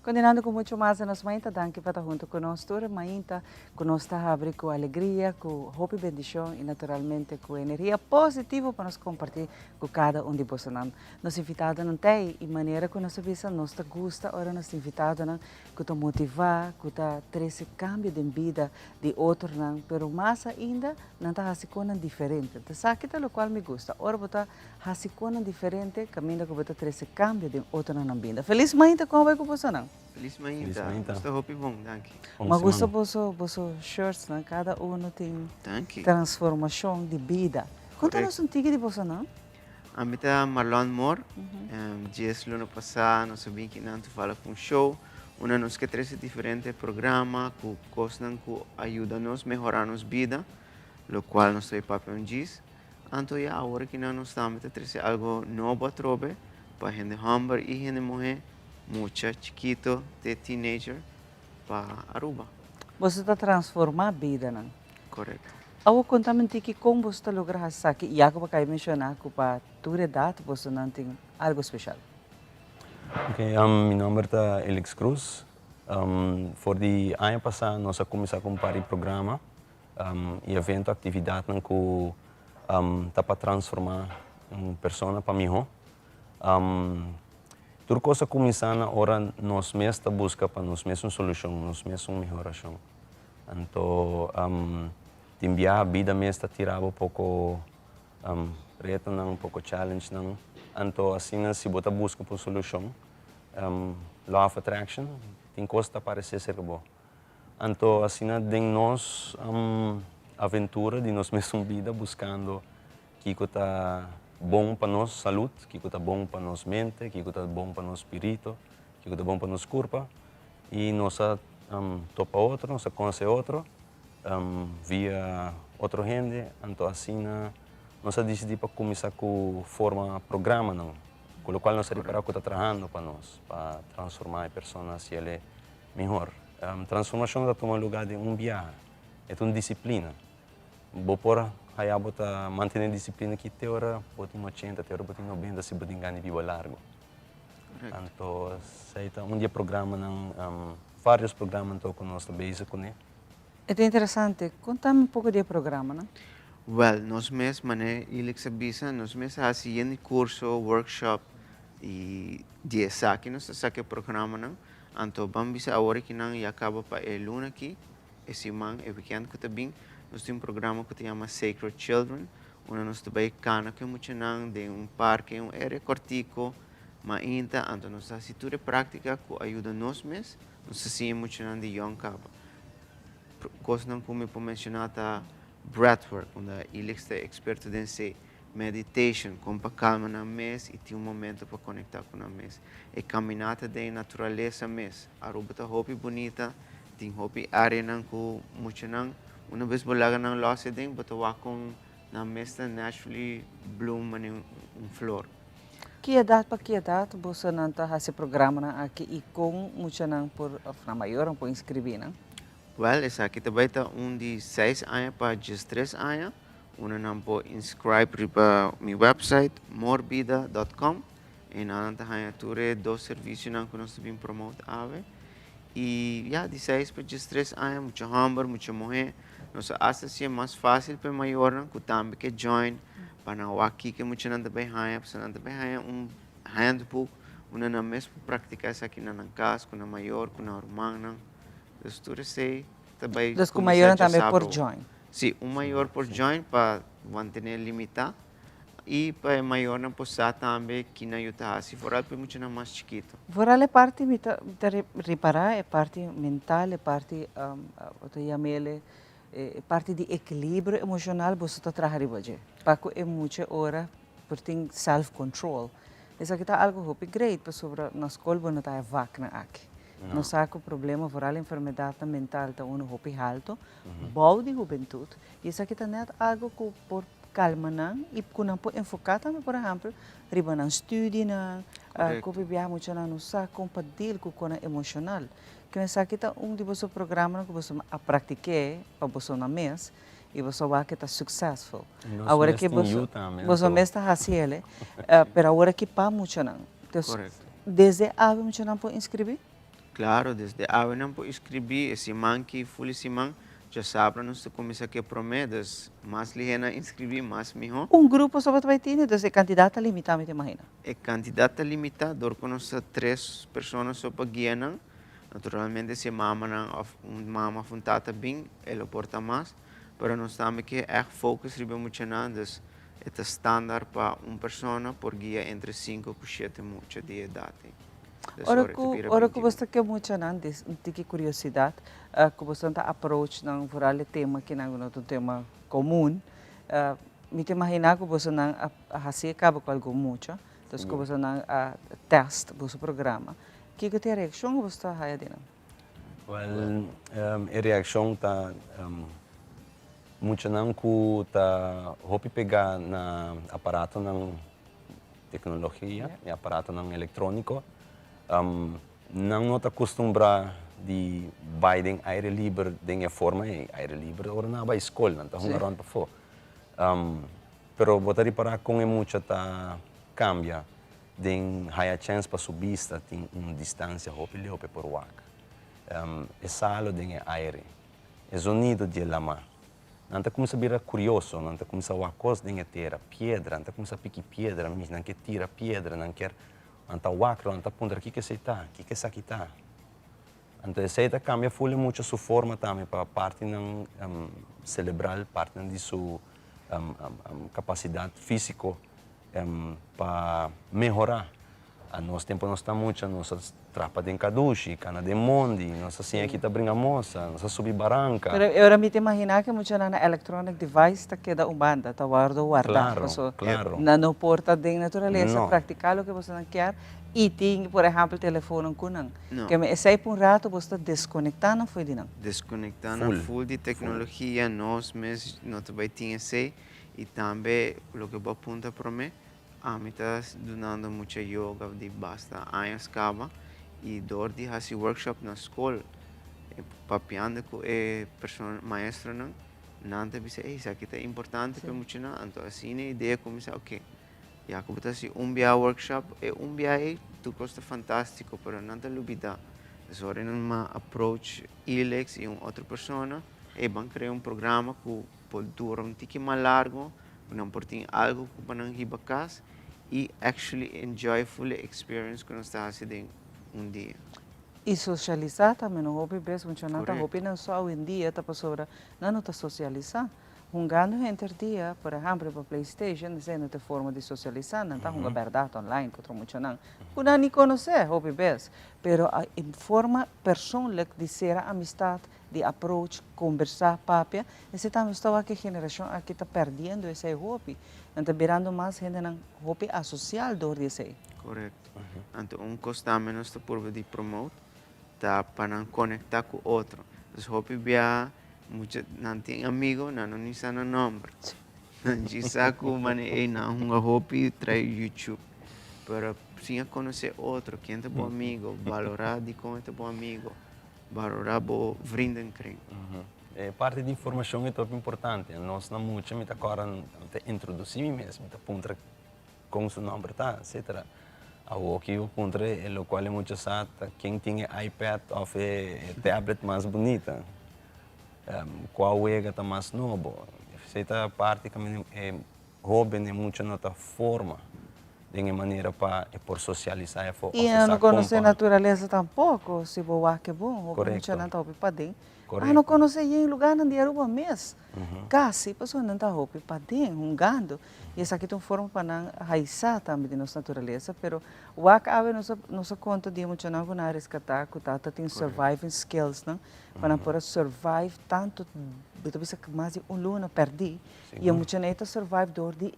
Continuando com muito mais, nós mainta danke para junto conosco, mainta conosco abre com alegria, com hope e bendição e naturalmente com energia positiva para nos compartilhar com cada de vocês. Nós invitamos não tem e maneira que nós visa nós gosta, ora nós invitamos não que te motivar, que te trazer cambio de vida de outro não, pero mais ainda não tá hasicona diferente. Te sabe que lo qual me gusta. Ora bota hasicona diferente, caminho que bota trazer cambio de outro não vida. Feliz mainta com vai com você não. Feliz mainta. Gusto hopi bom, danke. Mas gusto vosso shirts, né? Cada tem transformação de vida. Conta-nos tigre de você, não? A mim tá Marlon Moore. Dias ano passado, nós sabíamos que não fala com show. Nos que traz diferente programa, que coisas que ajuda nos a melhorar nossa vida, o qual nós temos papel diz. Então, agora que nós estamos trazendo algo novo a trobe, para gente homem e gente mulher, mucha chiquito, de teenager, para Aruba. Você está transformando a vida, não? Correto. Agora, conta-me que como você está logrando isso aqui, e agora vai mencionar que para a tua idade você não tem algo especial. Okay, meu nome é Elix Cruz. Por o ano passado, nós começamos com um programa e evento, atividade que está para transformar uma pessoa para melhor. Tudo coisa começando agora, nós mesmos buscamos para nós mesmos uma solução, nós mesmos uma melhoração. Então, a vida mesmo tirava um pouco reto, um pouco challenge. Então, assim, se você busca por solução, law of attraction, tem coisa que aparecer ser bom. Então, assim, de nós aventura de nós mesmos vida buscando que está bom para nossa saúde, que está bom para nossa mente, que está bom para nosso espírito, que está bom para nosso corpo, e nós topa outro, nós conhece outro, via outra gente, então assim nós decidimos para começar com forma programa, não, com o qual nós reparar que está trabalhando para nós, para transformar a pessoa se ela é melhor. Transformação está tomando lugar de viagem, é uma disciplina. Bopora aí bota manter a disciplina que teora bota 80, teora bota 90 se bota engane vivo largo. Então, seita dia programa vários programas então que nós estamos com ele. É interessante. Conta-me pouco do programa, não? Well, nós mesmos, Ilix avisa, nós mesmos fazendo curso, workshop e dia saque nós saque programa não. Então, vamos agora que não acaba para a luna aqui, esse man é weekend que também. Nós temos programa que se chama Sacred Children, onde nós também cana que muito não de parque, área cortico, mas ainda então nós fazemos prática que ajuda nós mesmos, nós fazemos muito não de young cabo. Coisa não como eu mencionar tá breathwork, onde ele é experto em ser meditation, com para calma na mês e tem momento para conectar com a mês. E caminhada de natureza mês. A Aruba tá hopi bonita, tem hopi área não com muito não. Uma vez bolaga ng loss din, batawa kong na mesta naturally bloom en un flor. Que edad para que edad você não está esse programa na aqui e com muita não por na maior não por inscrever não? Well, esa kita baita de 6 anos para 13 anos. Una não pode inscrever para mi website morbida.com e nanta hanya ture dos serviços não que nós devemos promover ave. E de 6 para 13 anos, muita hamburger, muita mulher. Nós acha é mais fácil para maior não que também que join para não aqui que muita não também hanya, para não também hanya handbook, una não mesmo praticar isso aqui na casa, com a maior, com a irmã não. Então tudo sei também. Então com maior também por join. Sim, maior por join para manter limitado e para maior não possa também que não ajuda se for algo muito mais chiquito. Voral é parte de reparar, é parte mental, é parte é parte de equilíbrio emocional você está trabalhando hoje. Para é muita hora por ter self control. Isso aqui está algo hope great para sobre na escola não está vacina aqui. Não sabe o problema, voral enfermidade mental está um hope alto, bom de juventude. Isso aqui também é algo que por calma não e que não pode enfocar também, por exemplo, riba na estudo não, que viaja muito não sabe compartilhar com o emocional. Que isso aqui está de você programa que você a praticar para você na mês e você vai que está successful. Agora que você mês está fazendo, pero agora que para muito não. Desde a muito não pode inscrever? Claro, desde a não pode inscrever esse man que full esse man já sabe nós começar que prometes mais ligena inscrever mais melhor. Grupo só vai ter então é candidata limitada me imagina. É candidata limitada, dor com nós 3 pessoas só para guiar. Naturalmente se mama mama funtata bem, ela porta mais, pero nós também que é focus riba muito nandes. É standard para uma pessoa por guia entre 5 e 7 mucha de idade. Ora que você quer muito não, tem curiosidade, que você está approach não voral tema que não é um tema comum, me te imaginar que você não fazer cabo com algo muito, então que você não teste você programa, que te reação você está aí dentro? Well, a reação tá muito não que tá hopi pegar na aparato na tecnologia, e aparato não eletrônico. Não está acostumbrado de Biden aire livre de uma forma aire livre ora na escola não está runando para fora pero botar reparar com muito tá cambia tem higher chance para subir está tem distância hope por wak é salo de aire é sonido de lama não está começa a virar curioso não está começa a wakos de terra pedra não está começa a pique pedra mas não quer tira pedra não quer anta wakro, anta pundra, que se está, que se aqui está. Então, essa aí cambia muito a sua forma também para a parte cerebral, parte de sua capacidade física para melhorar. A nosso tempo nós estamos muito, nós trapa de caduche, cana de monde, nós assim aqui está brinca moça, nós subir barranca. Pero eu me te imaginar que muito na electronic device está queda banda, está guardar. Claro. Não porta de natureza, praticar o que você não quer e tem, por exemplo, o telefone com não. Que me sai por rato você desconectando foi de não. Desconectando full de tecnologia, nós mesmos não também tinha sei e também o que eu aponta para mim. Me está dando muita yoga de basta anos cava e dor de fazer workshop na escola papiando com pessoa maestra não te disse isso aqui é importante para muito não então assim a ideia começa ok já que você assim dia workshop dia tu custa fantástico pero não te olvida só uma approach Ilex e outra pessoa vão criar programa que pode durar tique mais largo não por ter algo para não ir para casa e actually enjoyful experience que nós está fazendo dia. E socializar também no hobby mesmo, não está hobby não só hoje em dia está para sobre não está socializar. Jogando entre dia, por exemplo, para PlayStation, não tem forma de socializar, não está jogando verdade online contra muito não. Não nem conhecer hobby best, pero em forma pessoal de ser amistade, de approach, conversar, papia, esse também está aqui geração aqui está perdendo esse hobby, está virando mais gente não hobby asocial do desse. Correto. Então custa menos por de promote, tá para conectar com outro. Então hobby via muito não tem amigo, não nem sabe nome. Nanjisaku mane na hunga hopi trai YouTube para sim conhecer outro, quem é bom amigo, valorar de como é bom amigo, valorar bom vrienden kring. Parte de informação é top importante. Nós não muito me agora introduzir mesmo, me apontar com seu nome tá, etc. O que eu apontar é o qual é muito sabe quem tem iPad ou tablet mais bonita, qual é que mais novo. Essa parte que é jovem é muito nota forma de uma maneira para por socializar e não conhecer natureza tampouco se boa que bom ou muito não tá para dentro não conhecer em lugar onde era uma mês casi pessoa não tá para dentro gando e essa aqui tem forma para não raizar também de nossa natureza pero o que ave nossa conta de muito não na resgatar que tá tem surviving skills não para poder survive tanto betul bisa mais de luna perdi e muito não survive dor de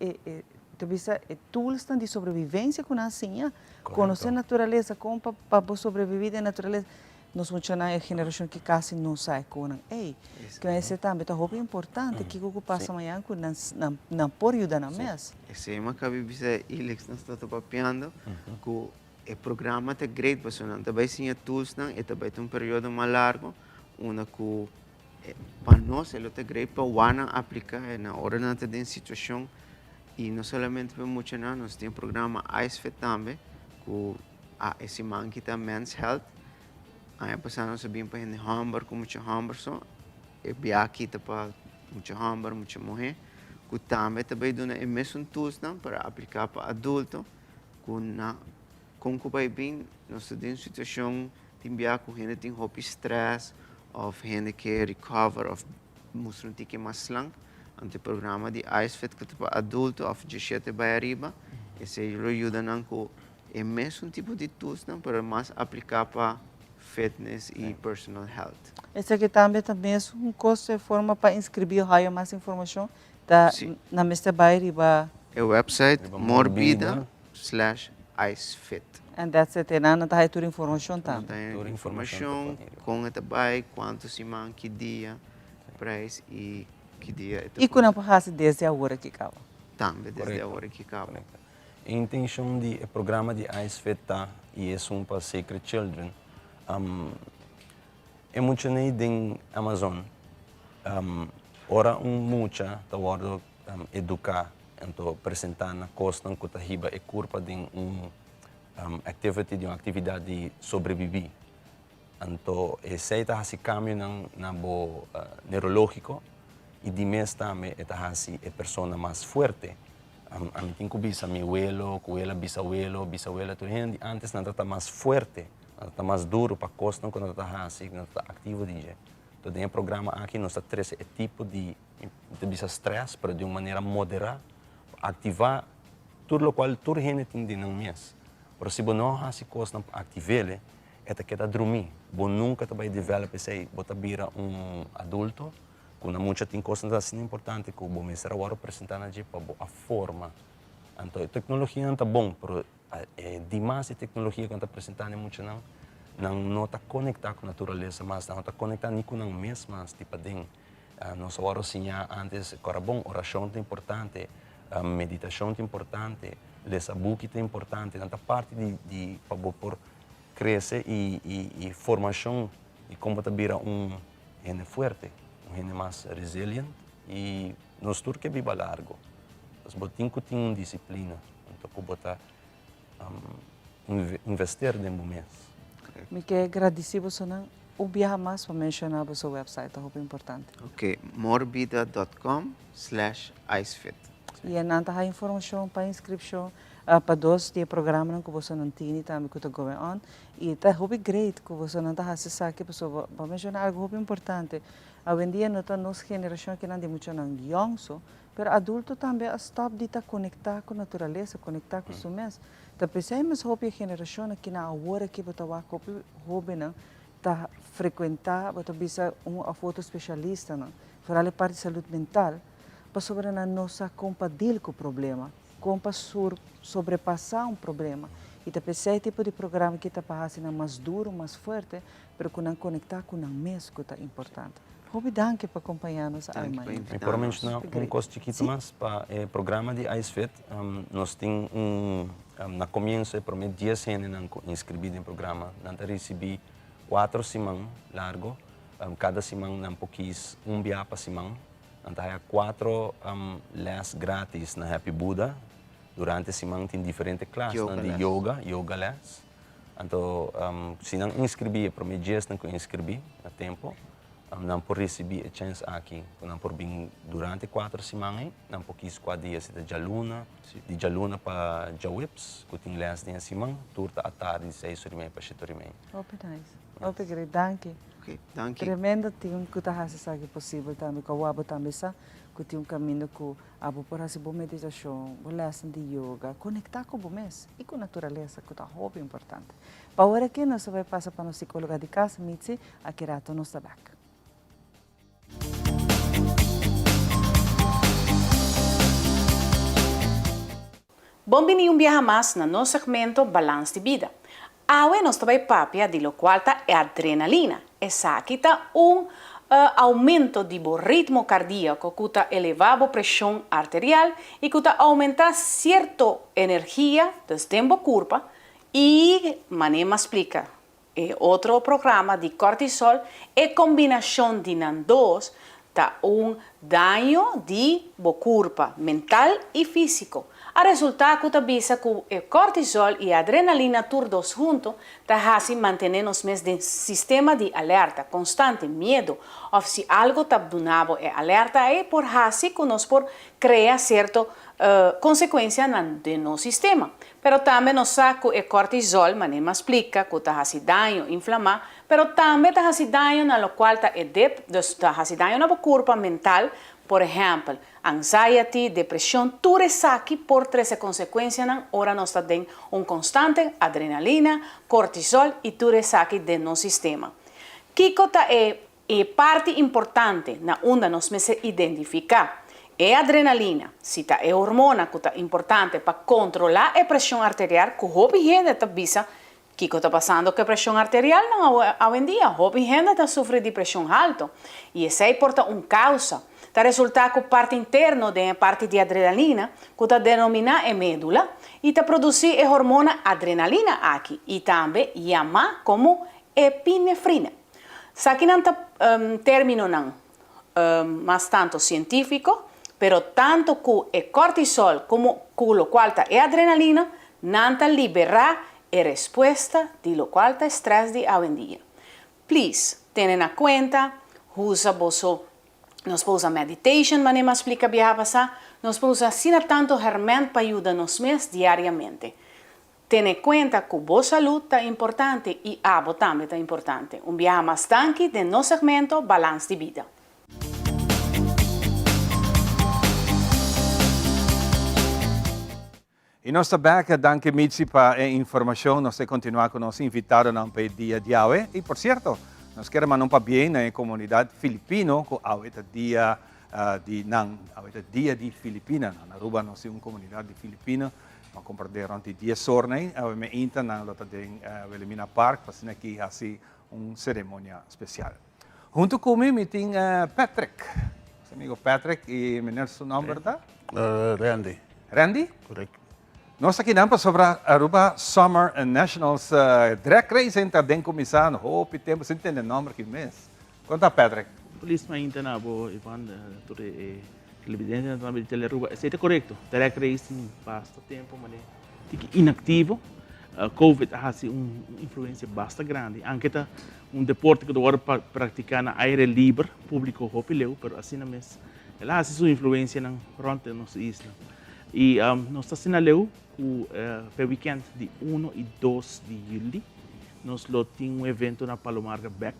bisa tools de sobrevivência com assim, conhecer a natureza como para sobreviver à natureza. Nós funcionamos a geração que quase não sai com ei, que esse também é muito importante que o que passa amanhã com não por ajudar na mesa. Esse é uma cabe bisa Ilex nós está papiando que o programa é great para nós. Também sim tools não, e também tem período mais largo, uma que para nós ele é great para wana aplicar na hora na tem situação. E não somente para muitos nós temos um programa IceFit também, que esse manque da Men's Health. Aí passamos a bem para gente hamburger, com muito hamburger só. E biaki para muito hamburger, muita mulher. Que também dona é mesmo tools não para aplicar para adulto. Com que vai bem, nós temos situação tem biaki gente tem hobby stress, ou gente que recover, ou mostram que mais slank. Ante programa de IceFit que para adulto of 17 para arriba esse ajuda não com é mesmo tipo de tools não para mais aplicar para fitness e personal health. Esse aqui também um custo de forma para inscrever mais informação da na mesta para arriba. É o website morbida/icefit. And that's it. Não tá tudo informação também. Tudo informação com o trabalho, quanto se manca, que dia, preço e e quando a gente desde a hora que acaba? Também desde a hora que acaba. A intenção do programa de IceFit e é para Sacred Children é muito nem em Amazon. Ora muita da hora educar então apresentar na costa que tá riba é curva de activity de uma atividade de sobreviver. Então esse é esse caminho na neurológico e de mês também é a pessoa mais forte. A mim tem que bisa meu abuelo, bisabuelo, tudo gente antes não está mais forte, está mais duro para costa quando está assim, não está ativo de jeito. Então tem um programa aqui nós está esse tipo de bisa stress, para de uma maneira moderada, ativar tudo o qual toda gente tem de não mês. Por se não assim costa ativar é que está dormir, você nunca vai desenvolver sei, você vira adulto. Quando muita tem coisas assim importantes que o bom mestre agora apresentar na a forma. Então a tecnologia não está bom, mas demais a tecnologia que está apresentando muito não está conectada com a natureza, mas não está conectada nem com a mesma tipo de nós agora ensinar antes era bom, oração é importante, meditação é importante, ler book é importante, não parte de para por crescer e formação e como está vira gente forte. Gente mais resilient e nós turque viva largo. Nós botinho tem disciplina, então que botar investir no momento. Me que agradecido sana o viaja mais para mencionar o seu website, é muito importante. Ok, morbida.com/icefit. E é nada informação para inscrição para dois de programa que você não tem também que está going on e está muito great que você não está acessando aqui pessoa para mencionar algo muito importante. Hoje em dia não está nossa geração que não tem muito não young so, mas adulto também stop de estar conectar com a natureza, conectar com o seu mês. Então precisamos a geração que na hora que você vai hobby não está frequentar, você bisa foto especialista não, para a parte de saúde mental, para sobre na nossa compadir com o problema. Como sobrepassar problema. E também esse tipo de programa que está passando mais duro, mais forte, mas que não conectar com o mesmo que é importante. Hobby danke para acompanhar-nos a Alemanha. E por mencionar coisa chiquito mais para o programa de IceFit, nós temos na começo, por meio de 10 anos inscritos no programa, nós recebemos 4 semanas largo, cada semana nós pouquinhos dia para semana, nós temos 4 les grátis na Happy Buddha, durante a semana tem diferentes classes, de yoga les. Então, se não inscrever, por meio de 10 não inscrever a tempo, não por receber a chance aqui, não por vir durante 4 semanas, não por 4 dias de jaluna para jawips, que tem les de semana, turta à tarde, 6 horas para 7 horas. Obrigado, danke. Danke. Tremendo tem que tá sabe possível também que o abo também sa que tem caminho que abo por fazer boa meditação, boa lesson de yoga, conectar com o mês e com a natureza que tá hobby importante. Para agora que nós vai passar para o psicóloga de casa, Mitzi, aqui rato nós tá back. Bom-vindo viaja mais no nosso segmento Balance de Vida. Hoje nós também papia de lo qual é adrenalina. Essa aqui está aumento de ritmo cardíaco, que está elevado a pressão arterial e que está aumenta certa energia do tempo corpo e Manema explica. Outro programa de cortisol é combinação de nandos tá dano de corpo mental e físico. A resultado que visa que o cortisol e a adrenalina todos juntos tá assim mantendo-nos no sistema de alerta constante, medo, ou se algo está bunabo é alerta é por assim que nós por criar certa consequência no nosso sistema. Pero também nós sabe que o cortisol, manema explica que está assim dano, inflamar, pero também está assim dano na qual está assim dano no corpo mental. Por exemplo, anxiety, depressão, tudo isso aqui por 13 consequências, ora nós temos constante adrenalina, cortisol e tudo isso aqui dentro do sistema. Kiko é parte importante na onde nós me identificar. É adrenalina, se é hormona que é importante para controlar a pressão arterial, que houve gente que visa que está passando com a pressão arterial não hoje em dia, houve gente que sofre de pressão alta e essa é por uma causa. Está resultado que parte interna da parte de adrenalina, que está denominada a médula, e está produzir a hormona adrenalina aqui, e também chama como epinefrina. Isso aqui não está termino não, mas tanto científico, pero tanto que o cortisol como o qual está a adrenalina, não está liberar a resposta de lo qual está estresse de hoje em dia. Please, tenham em conta, usa vosso. Nós podemos usar meditation, manema explica bem passar. Nós podemos usar tanto fermento para ajudar-nos mesmos diariamente. Tenha em conta que a boa saúde é importante e a água também é importante. Viaja mais tanque de nosso segmento Balance de Vida. E nós estamos aqui, danke Mitzi, para a informação. Nós vamos continuar com o nosso invitado no dia de hoje. E, por certo, nós queremos mandar bem na comunidade filipina, que é dia de Filipina. Na Aruba, nós temos uma comunidade de Filipina. Vamos compartilhar durante 10 horas. Nós vamos entrar na Wilhelmina Park, para aqui fazer uma cerimônia especial. Junto comigo, tem Patrick. Nosso amigo Patrick, e menino, seu nome, verdade? Randy. Randy? Correto. Nós aqui não sobre Aruba Summer Nationals drag race ainda tem começando. Hope temos entender o nome que mês. Conta Patrick. Polis mainta na bo Ivan tore televidência na de Teleruba. Isso é correto. Drag racing basta tempo, mas é inativo. Covid ha uma influência bastante grande. Anche tá deporte que agora praticar na aire livre, público hope leu, pero assim na mês. Ela ha sua influência na fronte nossa isla. E nós estamos sinaleu que o weekend de 1 e 2 de julho, nós temos evento na Palomar Beck.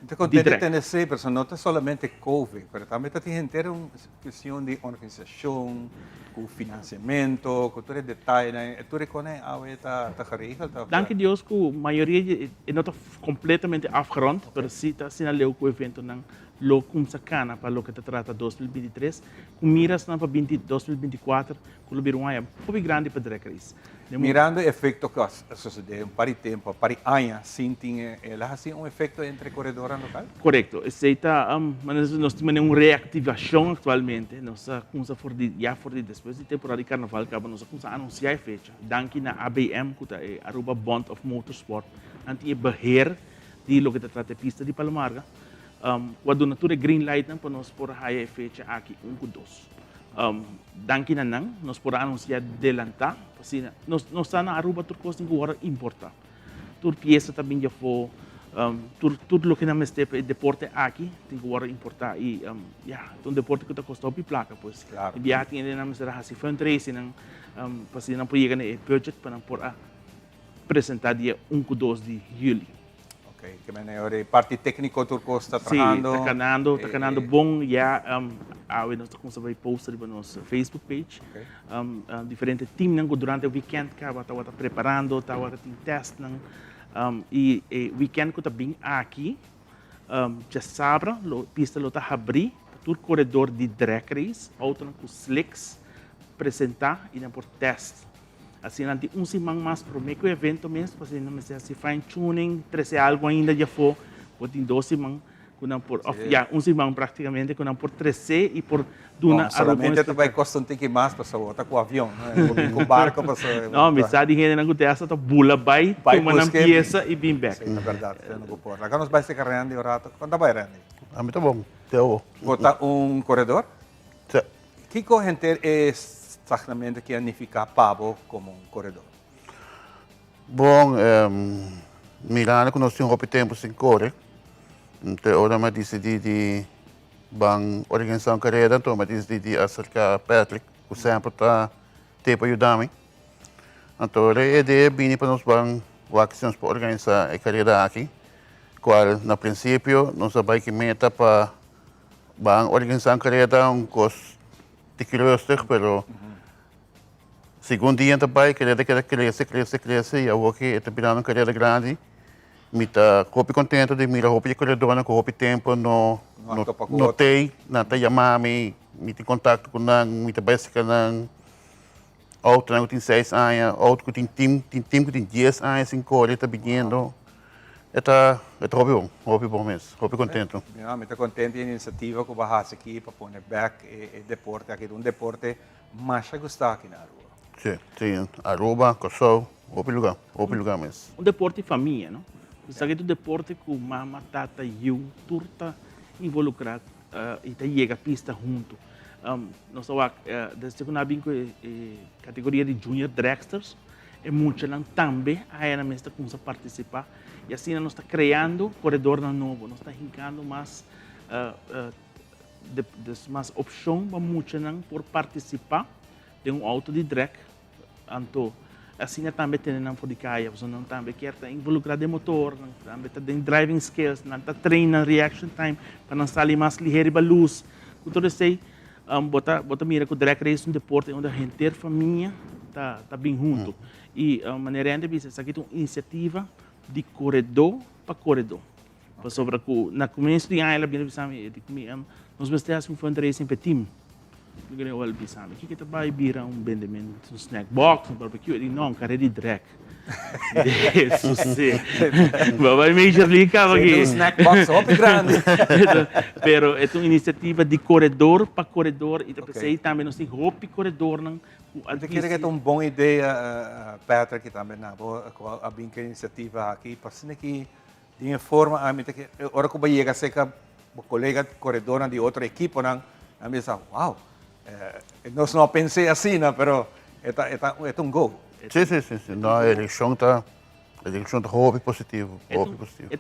Estou contente de ter mas não é somente Covid, mas também tem uma questão de organização, com financiamento, com todo detalhe. Tu reconhece que está geregeld? Dank a Deus que a maioria não está completamente afgerond, mas sim está sinaleu que o evento na lo com sacana para lo que te trata 2023, com miras na para 2024, com o biruaya pouco grande para Drag Race. Mirando o efeito que sucedeu para o tempo, para anos, sentem ela assim efeito entre corredora local? Correto. Nós temos uma reativação atualmente. Nós depois da temporada de carnaval, nós vamos anunciar a fecha. Danke na ABM, que é Aruba Bond of Motorsport, anti beheer de lo que te trata pista de Palomarga. Quando natura green light para nós por a fecha aqui 2. Danke na nós por anunciar adelantar, assim, nós está na Aruba turcos em agora importa. Tur pieza também já foi tudo o que não este deporte aqui tem que agora importar e é deporte que está custando placa, pois. Claro. E viagem ainda não será assim fundraising para não poder ganhar budget para por apresentar dia 2 de julho. Ok, que maneira parte técnico turco está trabalhando. Sim, está canando bom já nós estamos a poster para nosso Facebook page. Diferente time durante o weekend que estava preparando, estava tendo teste e weekend que está bem aqui já sabe, pista lo está abrir, todo corredor de drag race, outro com slicks apresentar e por teste. Assim, nanti semana mais para o evento mesmo, para não ser assim fine tuning, 13 algo ainda já foi, pode 2 semanas, por semana praticamente, por 13 e por duna. Solamente tu vai custar mais para voltar com o avião, com o barco para não, mas sabe que não tem essa bula vai, toma na pieza e bem back. Sim, é verdade, não vou pôr. Agora nós vai ser carregando o rato. Quanto vai Randy? A mim tá bom. Teu. Botar corredor? Sim. Que corrente é exatamente que significa Pablo como corredor? Bom, Milano que nós temos tempo sem correr. Então, agora eu decidi de organizar uma carreira, então eu decidi acercar Patrick, que sempre está para ajudar-me. Então, a ideia é para nós ações para organizar a carreira aqui, qual, no princípio, nós sabemos que meta para organizar a carreira custo de quilômetros, mas segundo dia também, carreira cresce, e eu aqui estou virando uma carreira grande. Me está muito contente de mirar roupa de corredor, com roupa tempo, não tem, não tem chamar me tem contato com não, me está básica não, outro que tem 6 anos, outro que tem time que tem 10 anos em correr, está vindo, está roupa bom mesmo, roupa contente. Me está contente com a iniciativa que vai fazer aqui para pôr back o deporte aqui, deporte mais gostado aqui na Aruba. Sim, Aruba, Kosovo, roupa lugar mesmo. Deporte família, não? Sabe do deporte que o mama, tata e eu, tudo está involucrado e está chega a pista junto. Nós estamos desde que nós vimos a categoria de Junior Dragsters, e muitos também aí na mesa começam a participar. E assim nós estamos criando corredor novo, nós estamos brincando mais opção para muitos por participar de auto de drag. Então, assim também tem na fodicaia, você não também quer estar involucrado em motor, também tem driving skills, não está treinando reaction time para não sair mais ligeiro para luz. Então eu sei, bota mira que o drag race é um deporte onde a gente família tá bem junto. E a maneira de ver, essa aqui é uma iniciativa de corredor para corredor. Sobre que na começo de ano, nós vamos um fundraising para time. Eu ganhei o albisame. O que está vai virar vendimento, snack box, barbecue? Ele não, cara, é de drag. Isso sim. Vai Major League aqui. Snack box, grande. Pero é uma iniciativa de corredor para corredor e também nós temos roupa corredor não. Eu queria que é uma boa ideia, Patrick, também na a brinca iniciativa aqui, para que de forma a mim que hora que vai chegar ser que colega corredor de outra equipe não, a mim diz, wow. Nós não pensei assim, mas é um gol. Sim. Não, a eleição está roupa positivo. É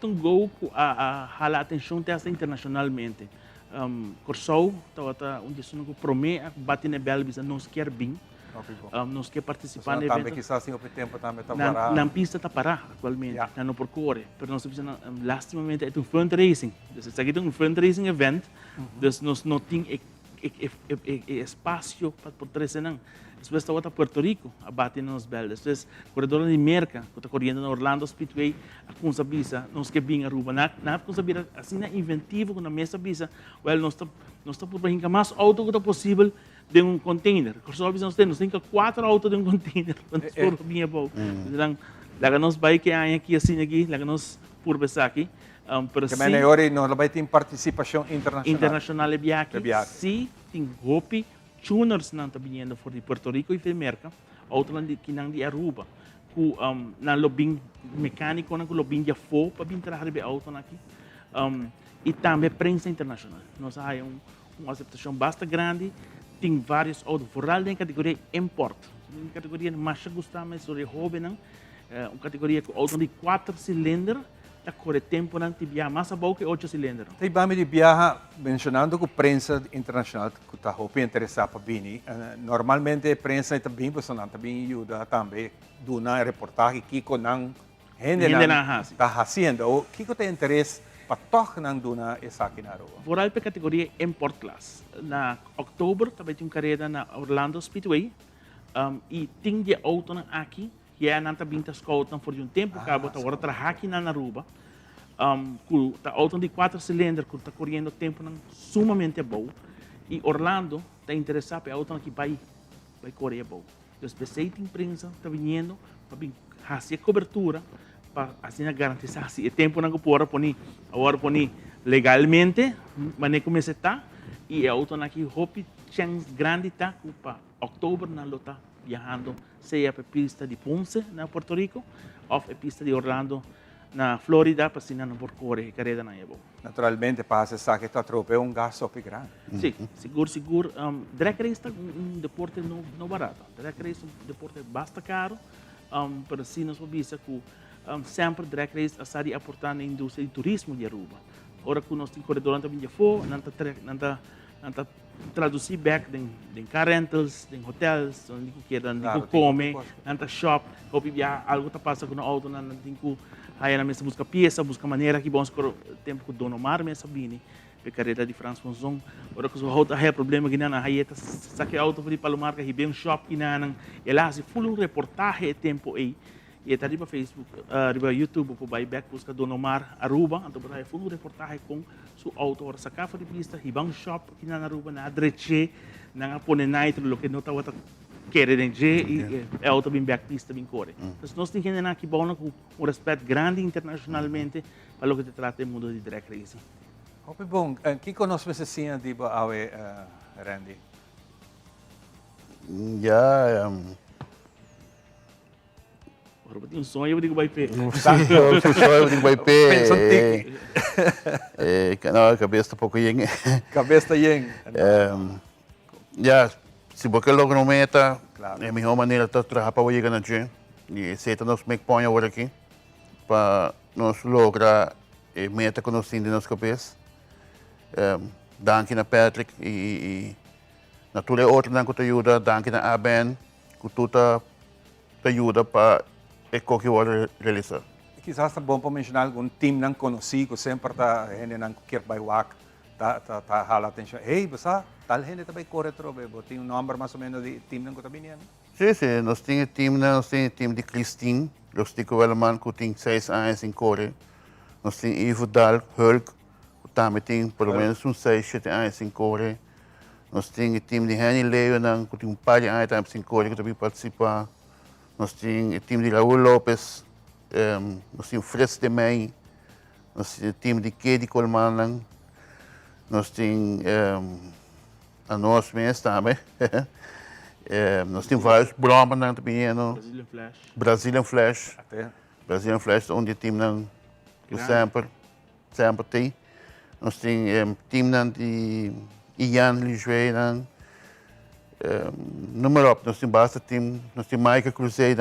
um gol que a atenção dessa internacionalmente. Corsou, está onde se não promete bater na Belbisa, nós quer bem. Nós quer participar no evento. Também quizás o tempo também está parado. Na pista está parado atualmente, não percorre. Mas nós precisamos, lastimamente, é um fundraising. Isso aqui é um fundraising event, nós não temos espaço para trazer não. Después está outra Puerto Rico, abate nos bel. Después corredor de merca, que está correndo no Orlando Speedway, a com bisa, nos que bem Aruba. Na com sabia assim na inventivo com a mesa bisa, well nós está por brincar mais auto que possível de um container. Só nós temos 4 autos de um container, quando for bem bom. Então, lá nós vai que aqui assim aqui, lá nós por besar aqui. Que melhor não vai ter participação internacional. Internacional é biaki. Se tem hopi tuners não está vindo for de Puerto Rico e Merca, outro que não de Aruba, que na lobbying mecânico na lobbying de fo para vir trabalhar de auto aqui. E também prensa internacional. Nós há uma aceitação bastante grande, tem vários autos, foral em categoria import, em categoria mais gostamos sobre hobby não, uma categoria com auto de 4 cilindros. Tá corre tempo não te viaja mais a que 8 cilindros. Tem bami de viaja mencionando que prensa internacional que está hopi interessada para bini. Normalmente a prensa também personal também ajuda também do na reportagem que com não gente não está fazendo. O que tem interesse para tocar não do na essa aqui na rua. Voral para categoria import class. Na outubro também tem uma carreira na Orlando Speedway e tem de auto aqui. Que é nanta binta scout por um tempo cabo tá agora trabalhar aqui na Aruba tá auto de 4 cilindros que tá correndo tempo sumamente bom e Orlando tá interessado para auto que vai correr bom. Os PC tem imprensa tá vindo para fazer cobertura para assim garantir assim tempo não pode pôr legalmente mas como se tá e auto aqui hope chance grande tá para outubro na lota viajando seja para a pista de Ponce, na Puerto Rico, ou a pista de Orlando, na Florida, para ensinar por correr carreira na Evo. Naturalmente, para essa que está trope é gasto grande. Sim, seguro. Drag race é deporte não barato. Drag race é deporte bastante caro, para assim nós vamos que sempre drag race está aportando na indústria de turismo de Aruba. Ora que nós temos corredor também de fora, não está traduzir back den car rentals, den hotels, onde que come, nanta shop, hopi via algo tá passa com o auto na tinku aí na mesa busca peça, busca maneira que bons tempo que dono mar mesa bini, pe carreira de France Fonzon, ora que o auto é problema que na aí tá saque auto para Palomar que bem shop que na ela se full reportagem tempo aí e tá riba Facebook, riba YouTube por buyback busca dono mar Aruba, então para full reportagem com su auto ora sacafa de pista hibang shop que na Aruba na adreche na pone nitro lo que não tá outra querer e é auto bem back pista bem corre. Então nós temos que aqui bom com um respeito grande internacionalmente para o que se trata do mundo de drag racing. Hope bom, que conosco você sim de awe Randy? Já Um sonho eu digo vai pé. Um sonho eu digo vai pé. Não, a cabeça tá pouco yeng. Cabeça yeng. Já, se você logra uma meta, é a melhor maneira de trabalhar para chegar na gente. E se nós me põe agora aqui para nós lograr a meta que nós temos na nossa cabeça. Danke na Patrick e na toda outra que te ajuda, danke na Aben, que tu te ajuda para qualquer hora realizar. Quizás é bom para mencionar um time não conhecido, sempre está gente não quer baiwak, tá hala atenção. Hey, basta tal gente também corre trobe, tem número mais ou menos de time não que está vindo. Sim, nós temos time de Christine, nós temos o Elman que tem 6 anos em corre, nós temos Ivo Dal, Hulk, que também tem pelo menos 6, 7 anos em corre, nós temos o time de Henny Leonan, que tem par de anos em corre, que também participa. Nós temos o time de Raul Lopes, nós temos o Fres de May, nós temos o time de Kedi Colmanan, nós temos a nós mesmos também. Nós temos vários Brahman também, Brazilian Flash. Brazilian Flash, onde o time que sempre tem. Nós temos o time de Ian Lijuei, número op, nós temos bastante time, nós temos Michael Cruzei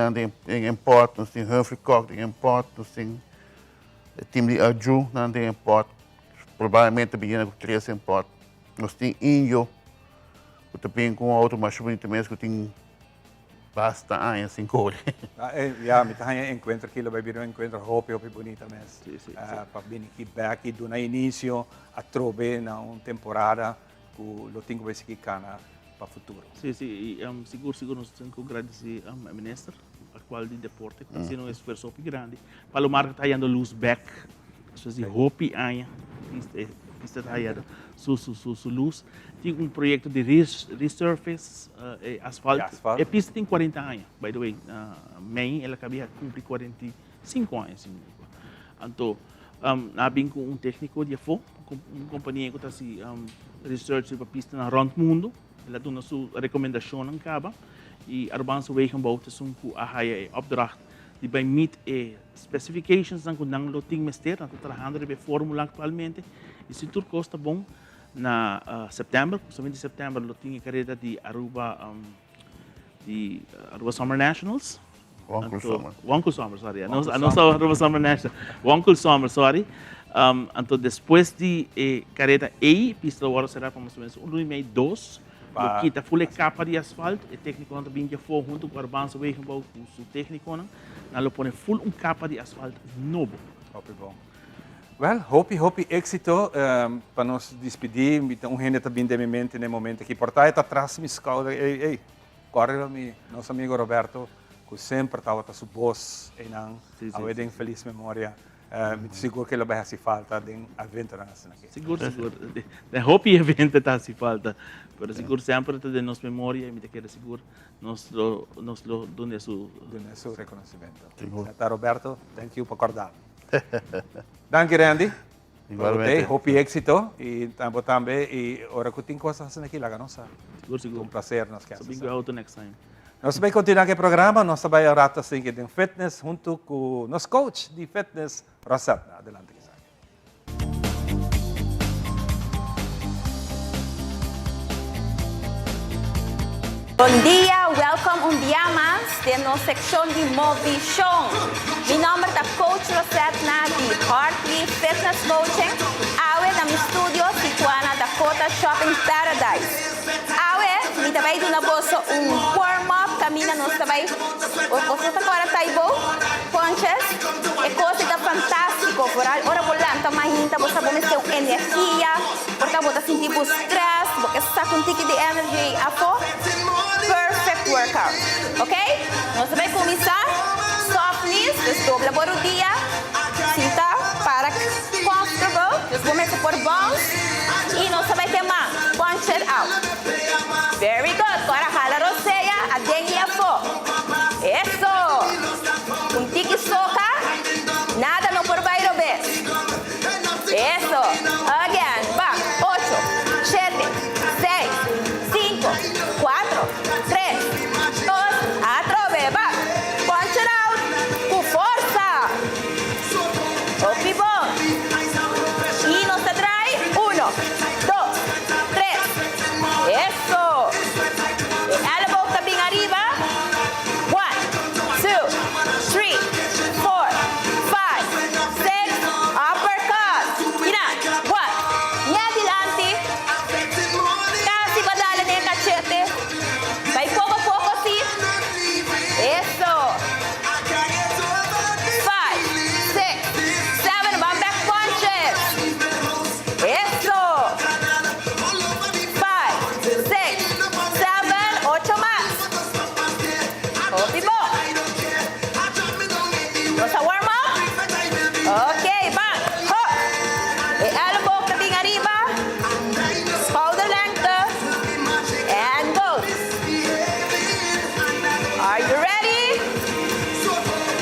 em import, nós temos Humphrey Cock em import, nós temos o time de Aju em import, provavelmente também com 3 import, nós temos Inyo, que também com outro mais bonito mesmo, que tem bastante anos em corre. Já, me tá encontro aquilo, vai vir um encontro hopi bonita mesmo. Para vir aqui back, do início a trove na uma temporada, que o tenho vai seguir cana. para o futuro. Sim, seguro nós temos que agradecer ao ministro, a qual de deporte, que está fazendo um esforço grande. Para o marco está indo luz back, so se hopi aia, pista está indo su luz. Tem um projeto de resurface asfalto. A pista tem 40 anos, by the way. Mãe, ela acabou de cumprir 45 anos. Então, nabing com um técnico de FO, uma companhia que está se research para pista na round mundo. Ela dá sua recomendação em caba e Arbanse Wegenbouw te sum ku ahaya opdracht die bij meet specifications dan ku nang loting mester na trabajando de fórmula actualmente e se tur costa bom na setembro, somente setembro loting carreira de Aruba Aruba Summer Nationals. Wankul Summer, sorry. Não só Aruba Summer National. Wankul Summer, sorry. Então depois de carreira A, pista agora será para mais ou menos 1,5, 2. Kita full capa de asfalto, o técnico não vinha for junto com o Arbanse Wegenbouw, o técnico não põe full capa de asfalto novo. Bom. Well, hope éxito para nos despedir. Um gente também de minha mente no momento que portar está atrás me escalda. Ei, corre nosso amigo Roberto, que sempre estava su voz e não, a feliz memória. Seguro que ele vai fazer falta de evento na aqui. Seguro. De hope evento está se falta, mas seguro sempre de nossa memória e me quero seguro nos lo done su reconhecimento. Tá Roberto, thank you por acordar. Danke Randy. Igualmente. Hope éxito e também e ora que tem coisas aqui lá, não sabe. Seguro. Um prazer nos quer. Bingo out next time. Nós vamos continuar o programa, nós vamos falar de fitness junto com nosso coach de fitness, Rosat. Adelante. Bom dia, welcome um dia mais de nossa secção de Movichon. Meu nome é Coach Rosatna de Heartbeat Fitness Coaching. Awe na meu estúdio situado na Dakota Shopping Paradise. Awe, me também do na bolsa warm-up, caminha nós também. Você está agora tá bom? Ponches, é coisa da fantástico, por hora volante, mas ainda você vai ter energia, porque você sentir o stress, porque você está com um tique de energia a fora. Perfect workout, ok? Nós vamos começar soft knees, desdobra o dia, sinta para comfortable, nós vamos por bons e nós vamos ter mão, punch it out. Very good, agora jala a roceia, a dengue a fo. Isso, um tique soca, nada no por baixo vez. Isso, again, back, 8, 7, 6, 5, 4, 3, 2, atrove, back, punch it out, com força. Hopi bom. E nos atrai, 1, 2, 3, isso. Elbow tá bem arriba. 1, 2, 3, 4, 5, 6, uppercut. Ina, 1, e adelante. Casi badala nem cachete. Vai pouco a pouco assim. Isso. 5, 6, 7, one back punches. Isso. 5, 6, 7, 8 mais. Hopi bom. Vamos a warm up? Ok, bang. Hop. E elbow tá bem arriba. Shoulder length. And go. Are you ready?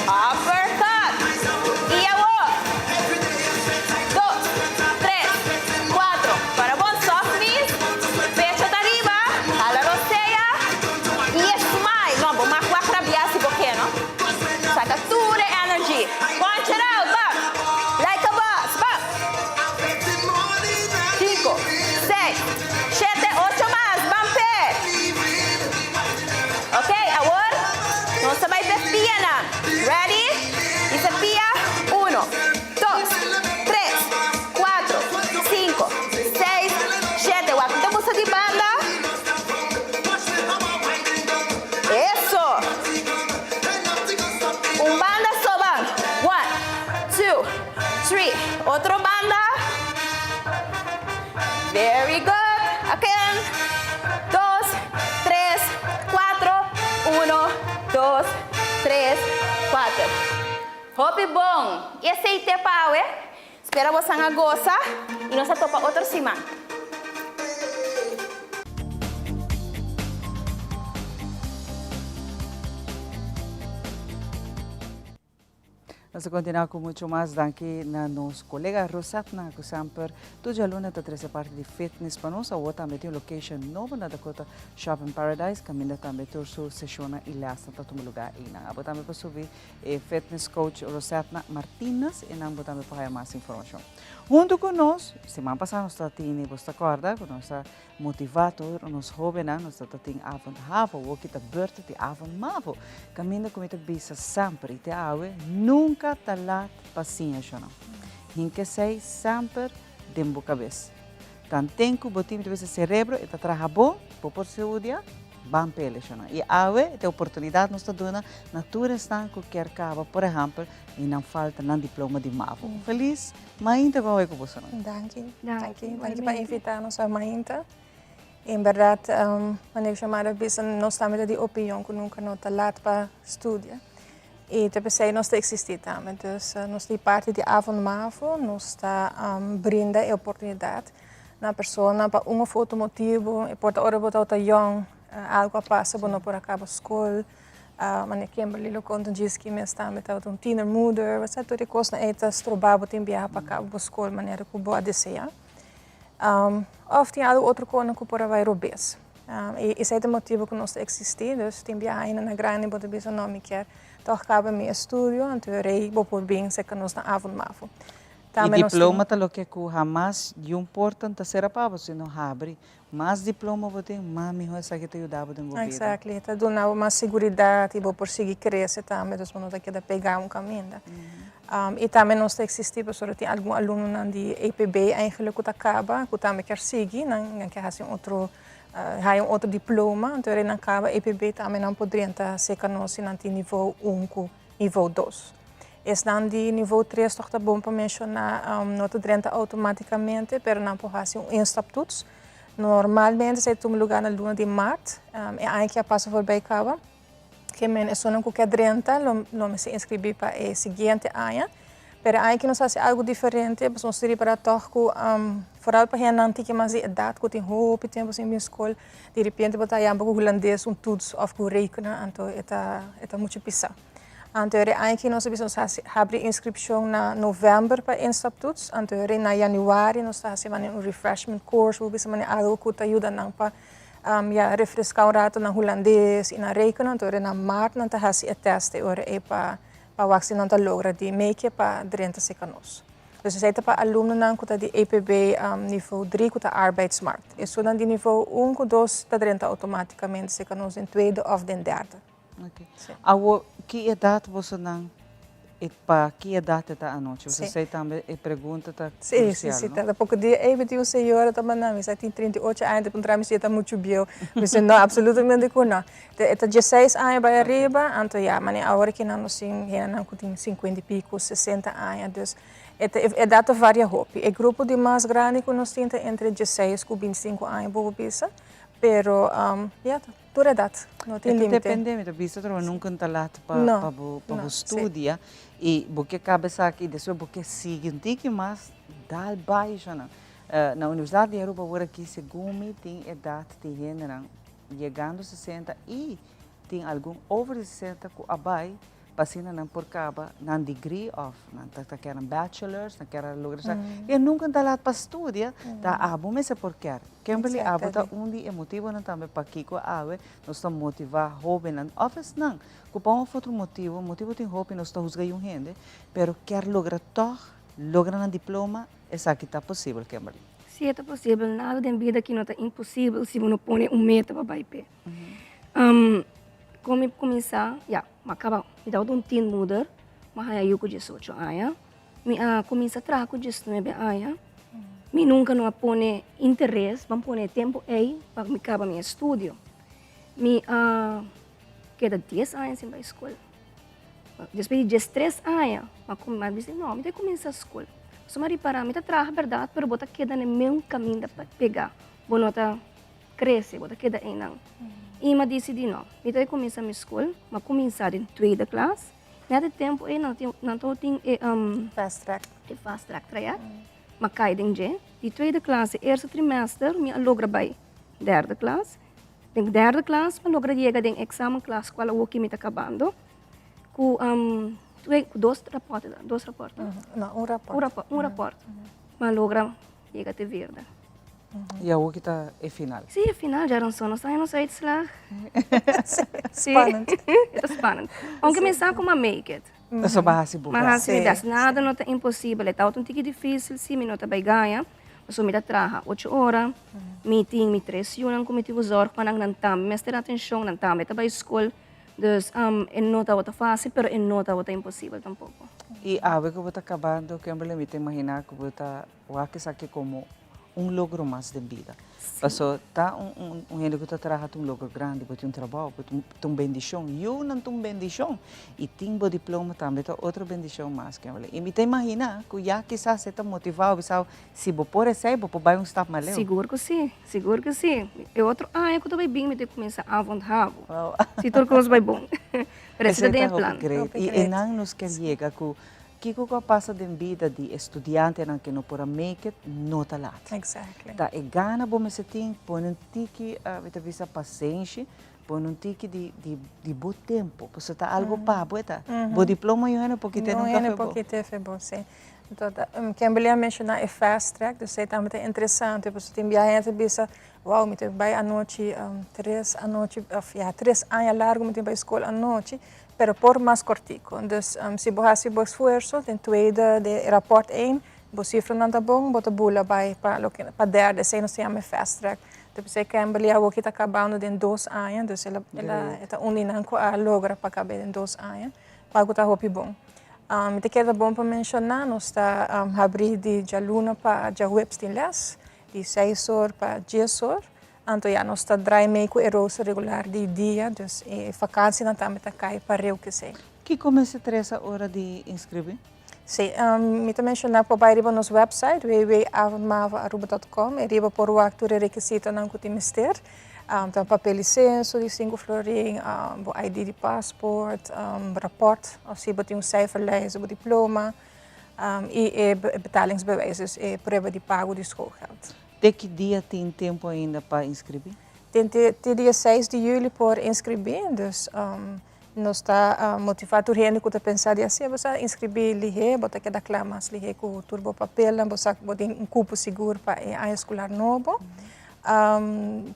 Uppercut. E a 1, 2, 3, 4. Para bom soft knees. Pecho tá arriba. Jala a roceia. E smile. Não, vamos marcar para biase pequeno. Saca tudo energy. Punch it out, back. Like a boss, back. 5, 6, 7, 8 mais, bumper. Ok, agora nós vamos ver piana. Ready? Isso é pia. 1, 2, 3, 4, 5, 6, 7. Aqui estamos de banda. Isso. Banda só van. 1, 2, 3. Outro banda. Very good. Again. 2, 2, 3, 4. Hopi bom. E aceite pau, Espera você a goza e nós topa outro cima. Nós continuamos com muito mais daqui na nosso colega Rosatna, que sempre todos os alunos da terceira parte de fitness para nós, ou também tem location novo na Dakota Shopping Paradise, caminho também toda sua sessão e lá está todo lugar e na. Abo também para subir fitness coach Rosatna Martinez e não também para mais informação. Junto com nós, semana passada nós tínhamos, você acorda, com nossa motivador, nós jovens, nós tínhamos avond havo, o que está berto de avond mavo, caminho com isso bisa sempre, te awe nunca talat paciência não. Hinke sei sempre dembo cabeça. Tan tenho botim de vezes cerebro e tá trahabo, por saúde, bam pele não. E awe te oportunidade nós tá dando natura está com quer cava, por exemplo, e não falta nem diploma de mavo. Feliz, mainta com com você não. Danke para invitar-nos a mainta. Em verdade, quando chamada bisa nós também de opinião que nunca não talat para estudar. E depois nós está existir também. Então, nós de parte de avond mavo, nós está brinda a oportunidade na pessoa para um outro motivo, e por hora botar young, algo passa bom por acaba escola, mas Kimberly lo conta diz que me está metendo um teener mother, você tudo coisa na eta strobabo tem viajar para acaba escola maneira que boa deseja. Of tem algo outro coisa que por vai robes. E esse é o motivo que nós existir, dus tem viajar ainda na grande botar bisa nome quer. Toch acaba meu estudo, então eu vou por bem se que nós na avond mavo. E diploma tá lo que jamais de importante será para você não abre, mais diploma você mais melhor essa que te ajudava no governo. Exactly, tá dando mais segurança e vou prosseguir crescer também, então não tá que pegar caminho. E também nós tem existir, pessoal tem algum aluno de EPB eigenlijk que acaba, que também quer seguir, não quer fazer outro outro diploma, então ele acaba EPB também não poderia ser que nós não tem nível 1 com nível 2. Es dan de nível 3 toch bom para mencionar, não te automaticamente, pero não pode fazer instaptoets. Normalmente se toma lugar na luna de maart, e aí que passa por bem acaba, que men é só não qualquer 30, não se inscrever para o seguinte ano, pero aí que nós faz algo diferente, nós seria para toco, vooral para quem não tem mais idade, que tem roupa, tempo em minha escola, de repente botar aí um holandês toets of que rekenen, então é muito pisar. Então, eigenlijk nós precisamos abrir inscrição na novembro para instaptoets. Então, na januário nós estamos fazendo refreshment course, vamos fazer algo que ajuda para refrescar o rato na holandês e na rekenen. Então, na maart nós estamos fazendo teste para vaccin nós logra de make para 30 segundos. Dus we para alunos que de EPB nível 3 que arbeidsmarkt. E so dan de nível 1 que 2 está 30 automaticamente segundos em tweede of den derde. Okay. Awo que idade você não e para que idade está a noite? Você sei também e pergunta tá crucial. Sim, tá pouco dia even die senhora tá mandando, mas tem 38 anos, para entrar me está muito bem. Mas não absolutamente não. Tá 16 anos para arriba, então já, mas agora que nós tem 50 e pico, 60 anos, dus a data varia hopi. O grupo de mais grande que nós temos entre 16 e 25 anos, bobo bisa, pero já toda idade, não tem limite. Depende, visto que nunca talat para estudar e porque cabeça aqui depois porque sigue um tique mais dal baixo na Universidade de Europa agora aqui segundo tem idade de gênero chegando a 60 e tem algum over 60 que abai passina não por caba não degree of não tá querendo bachelors não quer lugar e nunca talat para estudar tá abo mas por quer Kimberly abo tá dia motivo não também para Kiko ave nós estamos motivar jovem não office não cupom outro motivo tem hope nós estamos juzgando gente pero quer lograr um diploma essa que está possível Kimberly. Se é possível nada da vida que não está impossível se você põe meta para baixo. Como começar, acaba me dá teen mother, mas eu com 18 anos, me começa a trabalhar com 19 anos, me nunca não põe interesse, vamos pôr tempo aí para me acabar meu estudo. Me queda 10 anos sem ir à escola. Depois de 13 anos, mas disse não, me tem que começar a escola. Só me reparar, me trabalha verdade, mas botar queda no mesmo caminho para pegar, botar crescer, botar queda aí não. E eu decidi não. Então eu comecei a minha escola, mas comecei em tweede classe. Nesse tempo eu não tinha fast track. Fast track traject. Mas caí de tweede classe, eerste trimestre, eu logra bij derde classe. De derde classe, eu logra chegar em exame classe, qual eu me acabando. Com dois rapportos. Não, um rapport. Um rapport. Mas logra chegar até verde. E a kita é final. Sim, é final, já não sou no uitslag. Spannend. Het is spannend. Aunque me sabe como make it. Mas é bahasi buka. Mas nada não é impossível. É um tique difícil, sim, me não tá bem ganha. Mas eu me trabalha 8 horas, meeting, me 3 horas, como tive zorg, para não estar, me ter atenção, não estar, me tá bem escola. Dus não está fácil, pero não está impossível tampouco. E a vez que eu estou acabando, Kimberly, me imaginar que eu estou aqui como logro mais de vida. Paso tá gente que está trabalhando logro grande, porque trabalho, porque bendição. Eu não tenho bendição. E tenho diploma também, tá outra bendição mais, Kimberly. E me imaginar que já quizás você está motivado, se você pode ser, você vai step mais leve. Seguro que sim. E outro, eu estou bem, me começar a vontade. Se tudo coisa vai bom. Precisa de plano. E não nos quer chegar que passa de vida de estudante que não pode make it, não está lá. Exactly. Tá, e gana bom esse tempo, põe um tique, visa paciência, põe um tique de bom tempo, porque tá algo pago, tá? Bom diploma eu não porque tem um café bom. Sim. Então, Kimberly mencionou é fast track, dus é também interessante, porque tem viagem bisa, wow, me tem vai à noite, 3 anos largo, me tem vai escola à noite. Pero por mais cortico. Dus se você faz esforço, tem tweede de rapport 1, você cifra não tá bom, bota bula para derde, se não se chama fast track. Depois é que a Kimberly que está acabando em 2 anos, dus ela está unindo a logra para acabar em 2 anos, para que tá hopi bom. Te queda bom para mencionar, nós está abrir de jaluna para jawebstinles, de 6 horas para 10 horas. Então, nós está dry make o rosto regular de dia, dus vakantie não também está cai para eu que sei. Que começa 3 horas de inscrever? Sim, me também mencionar para ir no nosso website www.avmava.com e riba por o acto de requisito não que tem mister. Então, papel licença de 5 florim, ID de passport, rapport, of se você tem cijferlijst, o diploma, e betalingsbewijs, e prova de pago de schoolgeld. De que dia tem tempo ainda para inscrever? Tem dia 6 de julho por inscrever, dus nós está motivado gente que está pensando assim, você inscrever lihe, botar que dá clamas lihe com o turbo papel, você botar cupo seguro para a escolar novo.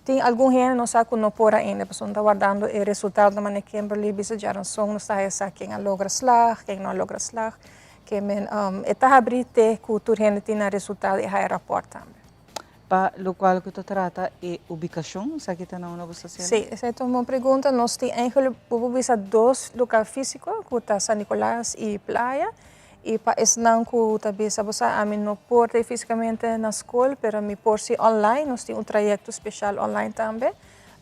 Tem algum gente não sabe que não pode ainda, porque não está guardando o resultado da maneira que Kimberly bisa já não são, não está essa quem logra slag, quem não logra slag, que men está abrite que o gente tem resultado e a rapport também. Para o qual que tu trata é ubicação, sabe que está na nova social? Sim, essa é uma pergunta. Nós temos eigenlijk 2 locais físicos, que está San Nicolás e Playa. E para esse não que também você a mim não pode fisicamente na escola, mas me pode ser online. Nós temos trajeto especial online também.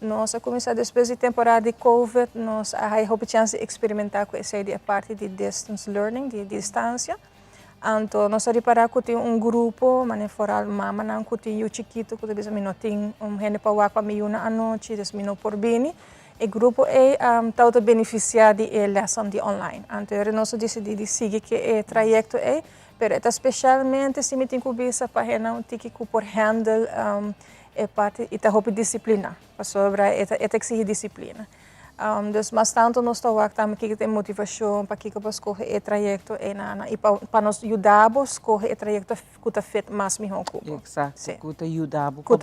Nós começamos depois de temporada de COVID, nós a chance de experimentar com essa parte de distance learning, de distância. Então, nós reparamos que tem grupo, mas fora mama não que tem chiquito, que talvez não tem gente para o para miúna à noite, des não por bem. O grupo é todo beneficiar de lição de online. Então, nós decidimos seguir que o trajeto é, mas especialmente se me tem que bisa para não ter que por handle parte e tá disciplina, para sobre exigir disciplina. Dus mas tanto nós estamos também que tem motivação para que escolher o trajeto e para nos ajudar a escolher o trajeto que está feito mais melhor como. Exato, que está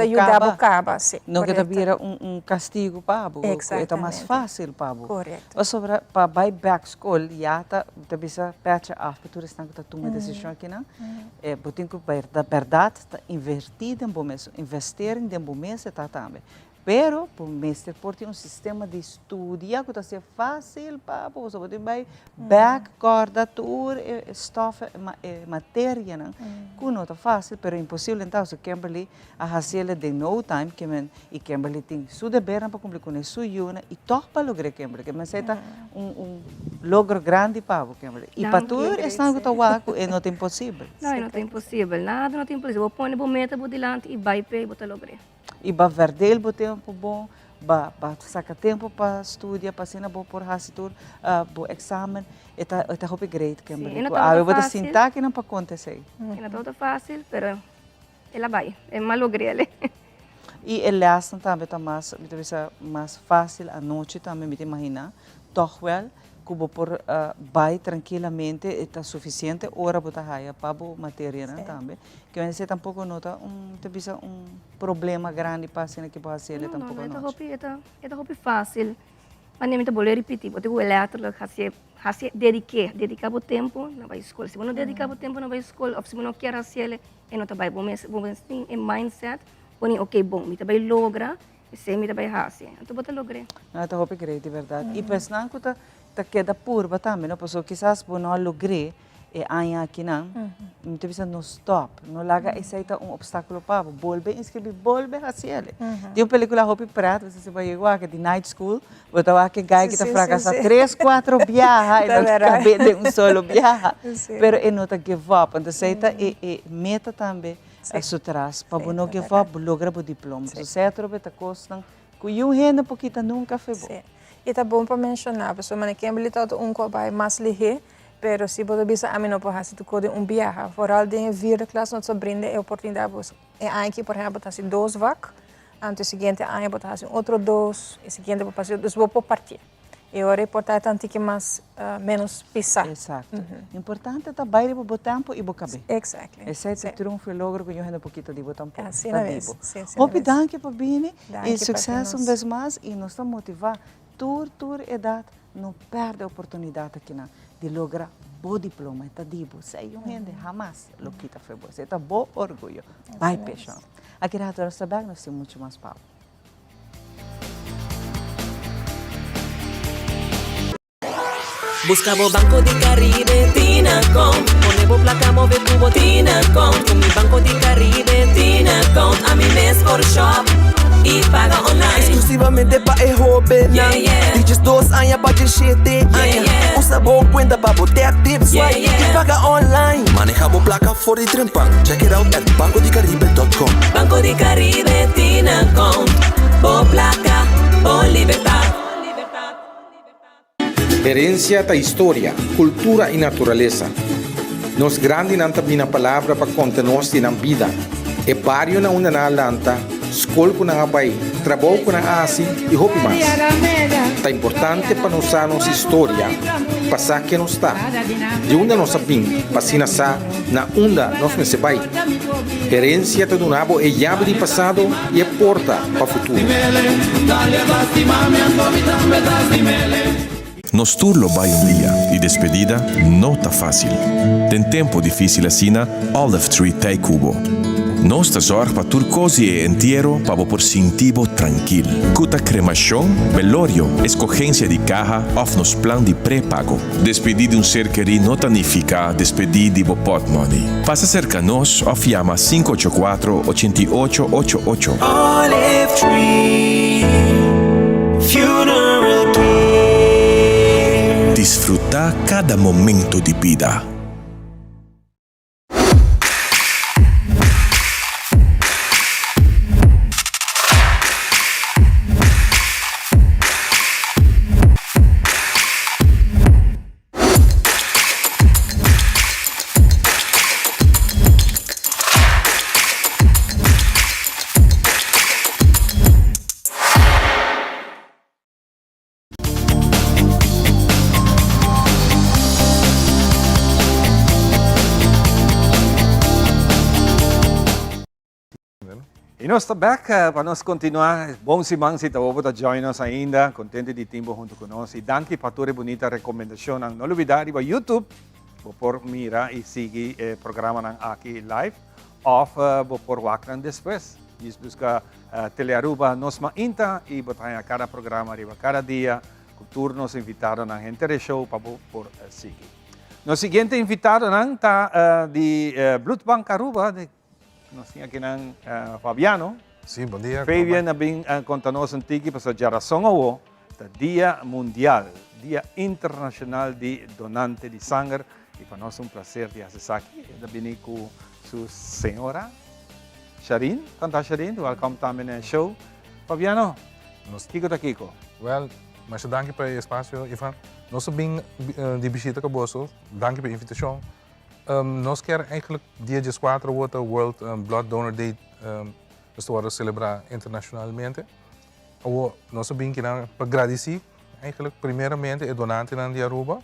ajudando a cabo, sim. Não que vira castigo para o, é mais fácil para o. Correto. Mas sobre para back school, já está bisa patch off, para tu restar que está tomando decisão aqui não. É, botem que da verdade está invertido em bom mês, investir em bom mês está também. Pero, por mestre, por ter sistema de estudo que está fácil para você poder back, corda, tour, stof, matéria, que não está fácil, pero impossível. Então, se Kimberly a fazer de no time, e Kimberly tem sua dever para cumprir com sua yuna, e toca para lograr Kimberly, que mas é logro grande para Kimberly. E para tu, está que está waco, é não é impossível. Não é impossível, nada não é impossível. Vou pôr a meta por delante e vai para botar lograr. E para ver dele, o tempo bom, saca tempo para estudar, para ser bom por hasitur, bom exame, eta hopi great que Sim, eu vou sentar que não para acontecer. Não é tudo fácil, mas ela vai. É malo grele. E ele acha também tá mais fácil à noite também me imagina, toch wel, como por vai tranquilamente está suficiente hora para raia para a matéria também. Que você tampouco nota problema grande para ser que pode ser tampouco não. É hopi fácil. Mas nem me boleh repetir, porque o elétrico hace dedicar o tempo na escola. Se você não dedicar o tempo na escola, ou se você não quer fazer, não tá vai bom mindset. Poni ok bom, me também logra, se me também fazer. Então bota logrei. Não tá hopi great de verdade. E pensando que tá queda purba também, não, porque quizás por não logrei e aí aqui não, me teve no stop, não larga esse aí tá obstáculo para volver inscrever, volver a fazer. Tem uma película hopi prato, você vai igual que de night school, botar aqui gai que tá fracassa 3, 4 viaja e não cabe de solo viaja, pero e não tá give up, então você tá e meta também a sutras, para não give up, logra o diploma. So certo, beta costam, que um renda pouquinho nunca foi bom. E tá bom para mencionar, pessoal, mas que habilitado cobai mais ligeiro. Pero se você bisa a mim não pode fazer tudo viaja, foral de vir classe não brinde a oportunidade você. E aqui por exemplo tá se 2 vac, antes seguinte ano pode fazer outro 2, e seguinte pode fazer 2 vou partir. E ora importante tanto que mais menos pisar. Exato. Importante é baile para botar tempo e boca bem. Exactly. Esse é o triunfo e logro que eu ainda pouquinho de botar tempo. Assim na vez. Hope danke para bine e sucesso vez mais e nós estamos motivar tur edad não perde a oportunidade aqui na de lograr bom diploma, está dibo, sei um rende jamais lo quita foi você, está bom orgulho, vai paixão. Aqui na Rádio Sabag nós temos muito mais papo. Buscamos Banco de Caribe, Tinacom. Ponemos placa, move tubo, Tinacom. Con mi Banco de Caribe, Tinacom. A mi mes por shop e paga online. Exclusivamente para el joven. Dices 2 años para que 7 años. Usa boa cuenta para botar tips y paga online. Manejamos placa for y trempan. Check it out at bancodecaribe.com. Banco de Caribe, Tinacom. Bo placa, bo libertad. Herencia da história, cultura e natureza. Nos grande nanta bina palavra para conta-nos de na vida. E barrio na una na lanta, escola com na abai, trabalho com na asi e hopi mais. Tá importante para nos a nossa história, passar que nos está. De onde nós sabim, passina sa, na onda nós me sebai. Herencia do nabo é llave de passado e é porta para o futuro. Nos turlo vai dia e despedida não tá fácil. Tem tempo difícil assina Olive Tree Tei Cubo. Nostra sorte para turcosi e entero para por sentivo tranquilo. Cuta cremação, velorio, escogencia de caja of nos plan de pré-pago. Despedir de um ser querido não significa despedir de pot money. Passa cerca nos of llama 584-8888. Olive Tree Funeral Care. Disfrutar cada momento de vida. E nós estamos back para nós continuar. Bom Simão, se está para join us ainda. Contente de tempo junto conosco. E danke para toda bonita recomendação. Não olvidar, para YouTube, por mirar e seguir o programa aqui live. Of, por wakran depois. Diz busca Telearuba nos mainta e botar a cada programa, cada dia. Com turnos invitados na gente de show para por seguir. No seguinte invitado está de Bloedbank Aruba. Nós temos aqui Fabiano. Sim, bom dia. Fabian também conta-nos um tique para a geração ao Dia Mundial, Dia Internacional de Donante de Sangue. E para nós é um prazer de estar aqui. Também com sua senhora, Sharin. Canta Sharin, welcome também no show. Fabiano, Kiko ta Kiko. Well, mas danke pelo espaço, Ivan. Nós bem de visita com você. Danke pela invitação. Nós queremos eigenlijk dia 4 wordt World Blood Donor Day celebrar internacionalmente. Nós bem que para agradecer eigenlijk primeiramente a donante de Aruba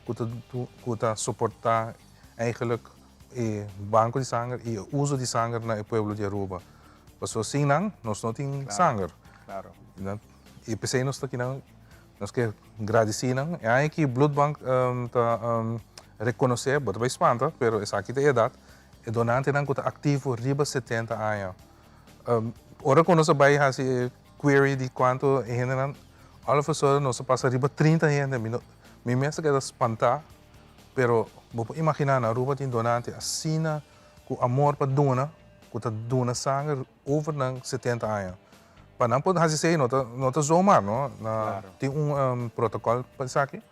que está suportar eigenlijk o banco de sangue e o uso de sangue no povo de Aruba. Porque assim nós não temos sangue. Claro. E pensei nós aqui nós queremos agradecer e aí que Blood Bank está reconhecer, bota vai espanta, pero essa aqui é idade. E donante não está ativo riba 70 anos. Ora quando nós vai fazer query de quanto é all of a sudden nós passa riba 30 anos. Me pensa que é espantar, pero vou imaginar na Aruba tem donante assim com amor para dona, que está dona sangue over 70 anos. Para não poder fazer isso, não está zoomar, não? Tem protocolo para isso aqui.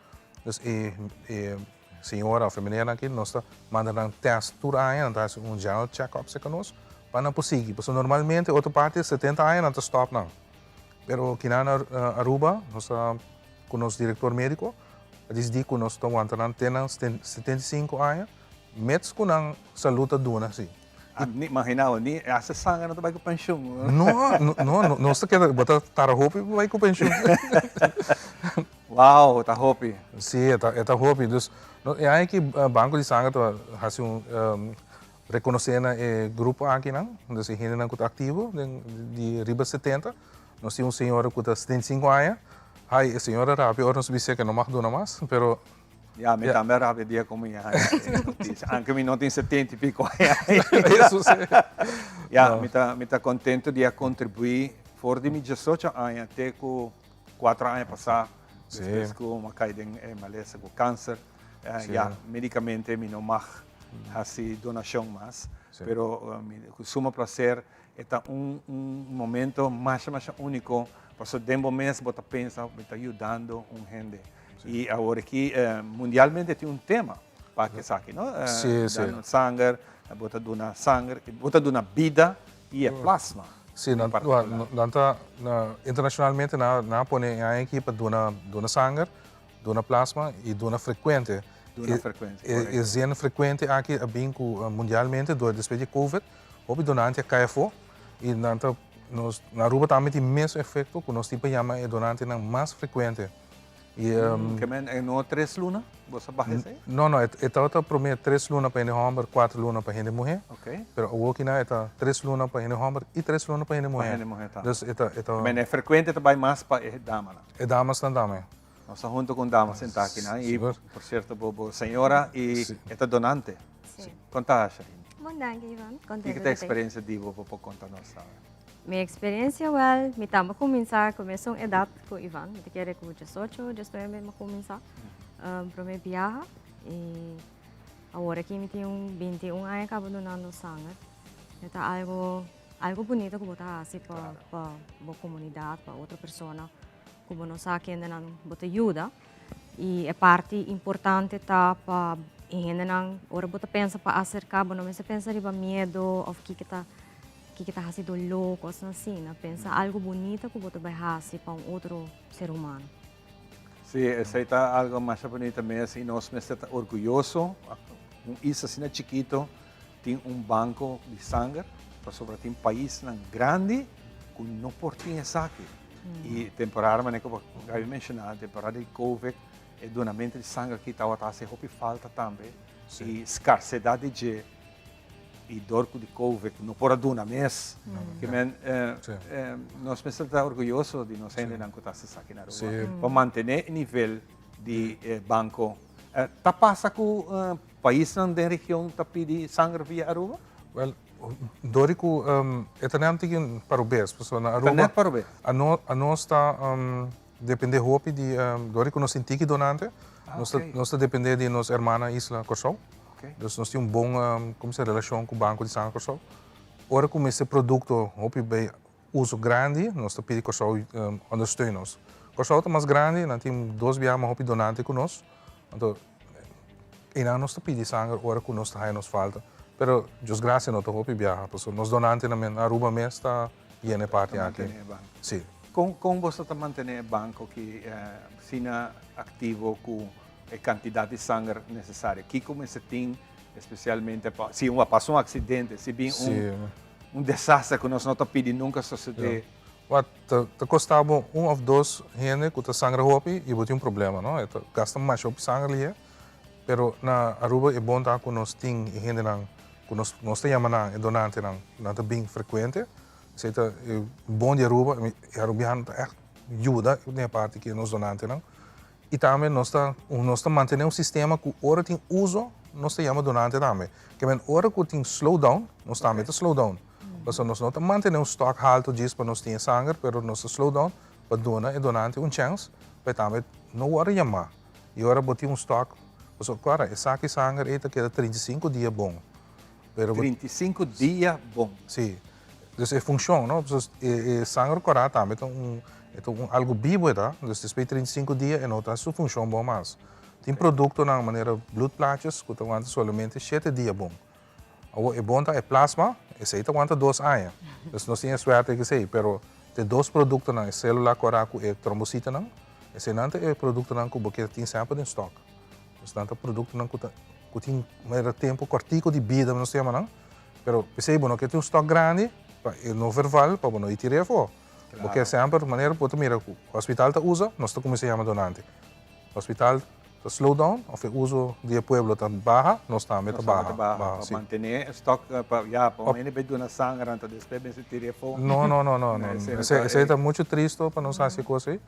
Então, senhora ou feminina aqui, nós mandamos teste por ano, nós general check-up conosco, para não conseguir. Porque normalmente, outra parte, 70 anos, não está stop, não. Pero aqui na Aruba, nós com o nosso diretor médico, eles dizem que nós estamos tendo 75 anos, metes com a saúde dona, sim. Imagina, ni asa sangue não vai com pensão. Não, nós queremos botar tarahope e vai com pensão. Uau, tarahope. Sim, é tarahope. Então, é aí que o banco de sangue faz reconhecer o grupo aqui, não? Então, se a gente não está ativo, de riba 70, nós temos um senhor que está 75 anos. A senhora rápido, nós disse que não mais dona mais, pero Ja, met também rápido dia como já. Anche me não tem 70 e pico. Isso sim. Ja, me tá contente de contribuir for de 18 anos até com 4 anos passar. Depois com uma caída em maleza com câncer. Ja, medicamente me não mais assim donação mais. Pero com suma prazer é momento mais único. Porque dentro mês você pensa, me está ajudando gente. E agora aqui, mundialmente, tem tema para que saque, não? Sim. Sangue, bota donar sangue, bota donar vida e plasma. Sim, internacionalmente, na põe a equipe dona sangue, dona plasma e dona frequente. Dona frequente. E zena frequente aqui, bem mundialmente, depois de Covid, houve donante a KFO e na Aruba também tem o mesmo efeito que nós temos chamar donante mais frequente. Que não 3 lunas? Você baixa isso aí? Não, está prometo 3 lunas para homem, 4 lunas para mulher. Ok. Mas o aqui é 3 lunas para homem e 3 lunas para mulher. Então, mas é frequente também mais para damas. É damas também. Nós junto com damas sentar aqui, né? E, por certo, bobo senhora e é donante. Sim. Conta, Shaheen. Bom, danke, Ivan. Contente. Que experiência de bobo para contar nós? Minha experiência, me tamo começou a idade com Ivan, eu quero com 18, 19 começar para me viajar e agora que me tenho 21 anos acabo donando sangue. Então algo bonito que botar assim para a comunidade, para outra pessoa, como não sabe que ainda não botar ajuda e é parte importante tá para ainda não ora botar pensa para acercar, não me se pensa riba medo ou que está fazendo louco, assim, pensa algo bonito que você vai fazer para outro ser humano. Sim, essa é algo mais bonito mesmo, e nós estamos orgulhosos. Isso assim, chiquito, tem banco de sangue, para tem país grande que não tem isso aqui. E temporariamente, como eu mencionei, temporada de Covid, o donamento de sangue que estava fazendo falta também. E escassidade de e dor de Covid, não por duna mês. Nós estamos orgulhosos de nós ainda não estar aqui na Aruba. Para manter o nível de banco. Está passa com o país da região que pede sangue via Aruba? Well, Dorico, não tem para o BES. Na Aruba, a nós está depende hope de Dorico nós tem que donante. Nós depende de nossa irmã Isla Corsol. Dus nós temos como se relação com o banco de sangue Corsol. Ora como esse produto hope bem uso grande, nós pedimos Corsol understeunen. Corsol é mais grande, nós temos 2 biamas hope donante conosco. Então, e nós pedimos sangue ora que nós nos falta. Pero, Deus graças, nós hope viaja, porque nós donante na Aruba mesmo está e parte aqui. Sim. Como você está mantendo o banco que sina ativo com a quantidade de sangue necessária? Que como você tem, especialmente se passou um acidente, se bem um desastre que nós não pedimos nunca suceder. Te costava um ou dois gente que sangue hopi e botou problema, não? Gasta mais hopi sangue ali, pero na Aruba é bom tá que nós tem gente não, que nós temos na donante não tá bem frequente. Se é bom de Aruba, Arubiano tá ajuda na parte que nós donante não. E também nós tá mantendo sistema que ora tem uso, nós temos donante também. Que men ora que tem slow down, nós também tá slow down. Mas nós não mantemos stock alto disso para nós ter sangue, pero nós slow down para donar e donante chance para também não hora chamar. E ora botar stock, mas claro, essa aqui sangue é que 35 dias bom. 35 dias bom. Sim. Então funciona, não? Sangue correto também algo vivo tá? Então depois 35 dias e não tá isso funciona bom mais. Tem produto na maneira blood plasmas que aguenta somente 7 dias bom. É bom tá é plasma, esse aí aguenta 2 anos. Então nós temos suerte que sei, pero tem dois produtos na célula corata e trombocita não. Esse não é produto não que tem sempre em stock. Então é produto não que tem mais tempo cortico de vida nós temos não. Pero pensei bom que tem um stock grande para não verbal para não ir tirar fora. Porque sempre maneira pode mirar o hospital tá usa, nós tá começando a donante. O hospital tá slow down, o uso de pueblo tá baixa, nós tá meta baixa. Para manter stock para mene bedo na sangue antes depois se tirar fora. Não. Esse é muito triste para nós essa coisa.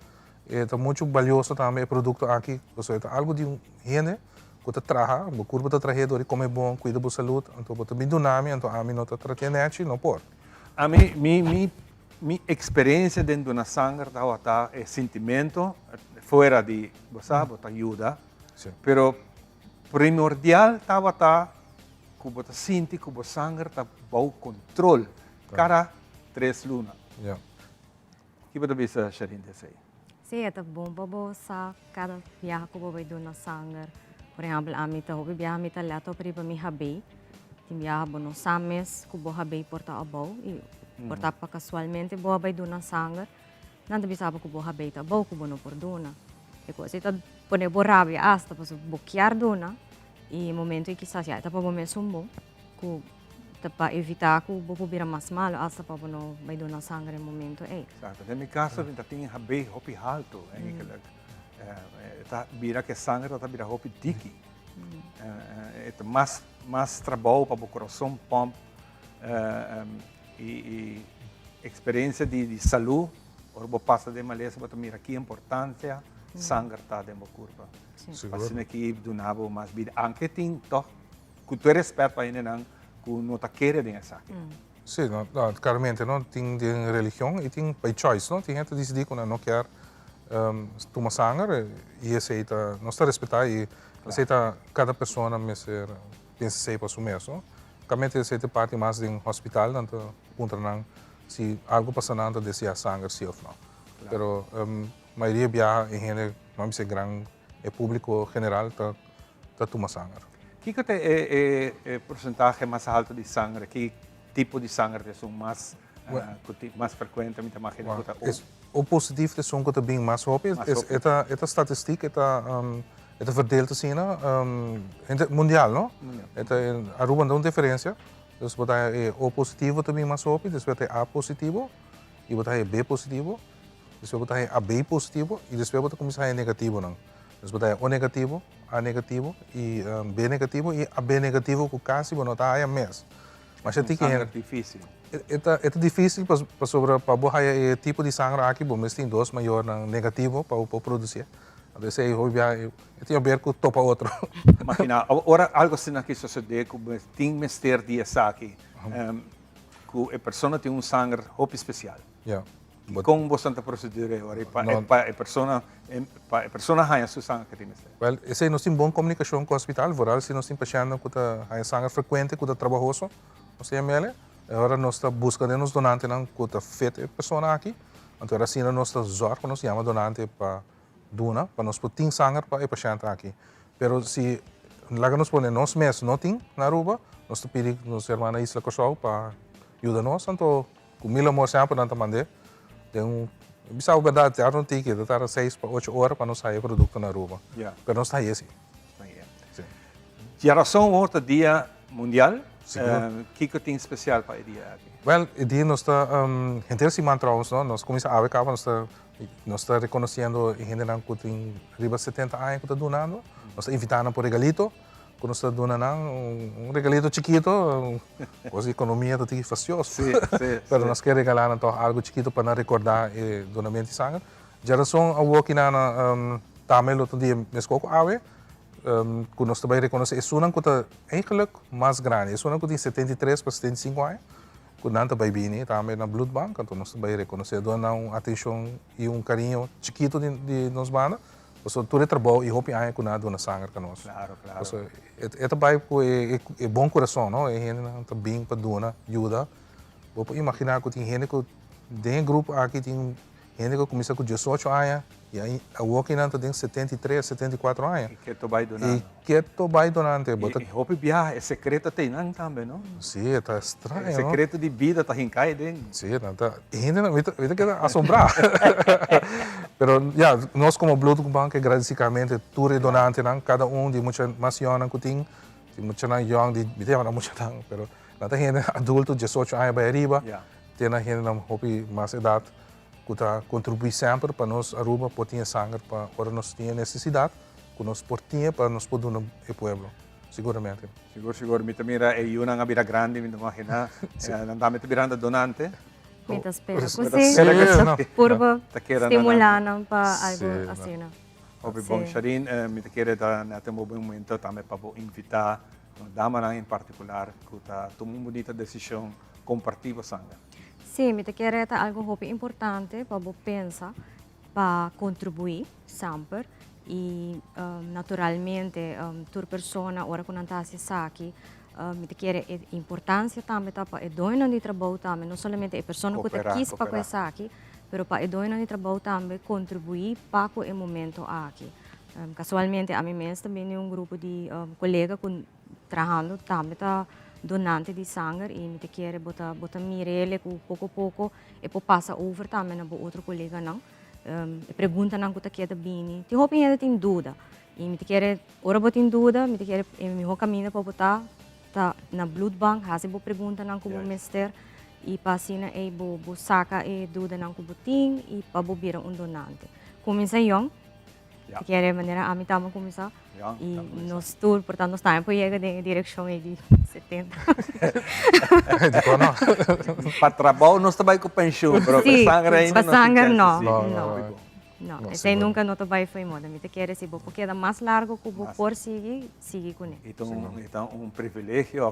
É muito valioso também o produto aqui, porque é algo de gente que tá trabalha, o corpo tá trabalhando, come bom, cuida da saúde, então botar bem dinâmico, então a mim não tá tratando, não pode. A mim minha experiência dentro da sangue é sentimento fora de você ajuda, pero primordial estava que você sente que o sangue está bom controle cada 3 lunas. Que você pensa, Sharin, desse aí? Sim, é bom para você cada viagem que você vai na sangue. Por exemplo, a mim tá viagem tá lá para mim habei, tem viagem no sames que você habei porta abau e porta para casualmente você vai na sangue, não deve saber que você habei tá abau que você não perdona. E coisa tá pone borrabia hasta para bloquear dona e momento em que se tá para momento bom que para evitar que você vira mais mal hasta para não vai na sangue no momento é. Exato. No meu caso, ainda tem habei hopi alto, vira que sangue tá vira hopi tiki. É mais trabalho para o coração pump e experiência de saúde. Orbo passa de maleza para mira que importância sangue está dentro do corpo. Assim que donava mais vida. Anche tem toch que tu respeito para ele não que não está querendo essa aqui. Sim, claramente não tem religião e tem by choice, não tem gente que decide que não quer tomar sangue e aceita, nós está respeitar e aceita cada pessoa pensa ser para si mesmo. Claramente aceita parte mais de um hospital, então não se algo passa nada deseja sangue se ou não. Pero maioria viaja em gente, vamos dizer, grande, é público general tá tomar sangue. Que é o porcentagem mais alto de sangue? Que tipo de sangue são mais frequentes? O positivo são que bem mais rápido. Esta estatística é verdeeld assim, mundial, não? A Aruba não tem diferença. Então, você tem O positivo também mais rápido, depois tem A positivo, e você tem B positivo, depois você tem AB positivo, e depois você começa a negativo, não? Depois você tem O negativo, A negativo, e B negativo, e AB negativo, que quase não está mesmo. Mas é difícil. É difícil para o tipo de sangue aqui, mas tem dois maiores negativo para produzir. Então, eu tenho ver que topa outro. Imagina, agora algo assim que sucede, que tem mister de aqui, que a pessoa tem sangue especial. Como você está procedendo agora? Para a pessoa ganha seu sangue que tem mister? Well, esse nós temos boa comunicação com o hospital, por se nós temos paciente que tem sangue frequente, que é trabalhoso, nós temos ele. Agora nós estamos buscando nos donantes que está feito a pessoa aqui. Então, assim, nós estamos zorgando, nós chamamos donante para donar, para nós ter sangue para o paciente aqui. Mas se nós podemos nós mesmos não tem na Aruba, nós pedimos nos irmãos Isla Cosol para ajudar nós. Então, com mil amor sempre, nós mandamos. Tem Bisa verdade, era um ticket, era 6 para 8 horas para nós sair produto na Aruba. Yeah. Mas nós está esse. Geração outro dia mundial. Sim. Que tem especial para o dia aqui? Well, o dia nós está, gente se trouwens, nós começamos a ver nós está reconhecendo gente que tem riba 70 anos que está donando, nós está invitando por regalito, que nós está donando regalito chiquito, a economia está aqui faciosa. Sim, Pero nós queremos regalar então algo chiquito para recordar o donamento de sangue. Geração a walk na também outro dia mesco awe. Que nós também reconhecemos, é uma coisa eigenlijk mais grande. É uma coisa de 73 para 75 anos. Que não também bem, também na Blood Bank, então nós também reconhecemos, dando uma atenção e carinho chiquito de nos banda. Então, tudo é trabalho e hope que nós damos sangue para nós. Claro. Então, é também é bom coração, não? É gente que bem para doar, ajuda. Vou imaginar que tem gente que tem grupo aqui, tem gente que começa com 18 anos. E aí, a walking tem 73, 74 anos. E que tu vai donando. E que tu vai donando. E roupa viaja, é secreto tem não também, não? Sim, está estranho. É secreto de vida, está em cai dentro. Sim, está. E ainda me queda assombrar. Pero, nós como Blood Bank, agradecimento, tudo é donante, cada de muita mais young que tem, de muita young, de muita young, pero, não tem gente adulto, 18 anos para arriba, tem gente na roupa mais idade. Que está contribuindo sempre para nós, Aruba, por ter sangue, para nós ter necessidade, que nós portinha para nós poder no povo, seguramente. Seguro. Me também é uma vida grande, me imagina, não dá me também donante. Mita espera que purba estimulando para algo assim. Bom, Sharin, me queria dar até um momento também para invitar uma dama em particular que está tomando uma bonita decisão compartilhar o sangue. Sim, me queria dar algo importante para pensar, para contribuir sempre e naturalmente toda pessoa ora que não está aqui me queria importância também para a doina de trabalho também, não somente a pessoa que está aqui para isso aqui, mas para a doina de trabalho também contribuir para o momento aqui. Casualmente a mim mesmo também é grupo de colegas que trabalhando também está donante de sangue e me queria botar mirele que pouco a pouco e pode passar over também na outro colega não pergunta não que está bem tem roupa ainda tem dúvida e me queria ora botar em dúvida me queria me vou caminhar para botar tá na Blood Bank há se boa pergunta não como mister e passina e bo saca e dúvida não que botin e para bobir donante começa young que era maneira a mim também começar e nós tour portanto nós estamos chega em direção de 70 para trabalho nós também com pensão para sangue ainda para sangue não esse nunca não vai foi moda me quer esse porque é mais largo que vou por seguir com ele então privilégio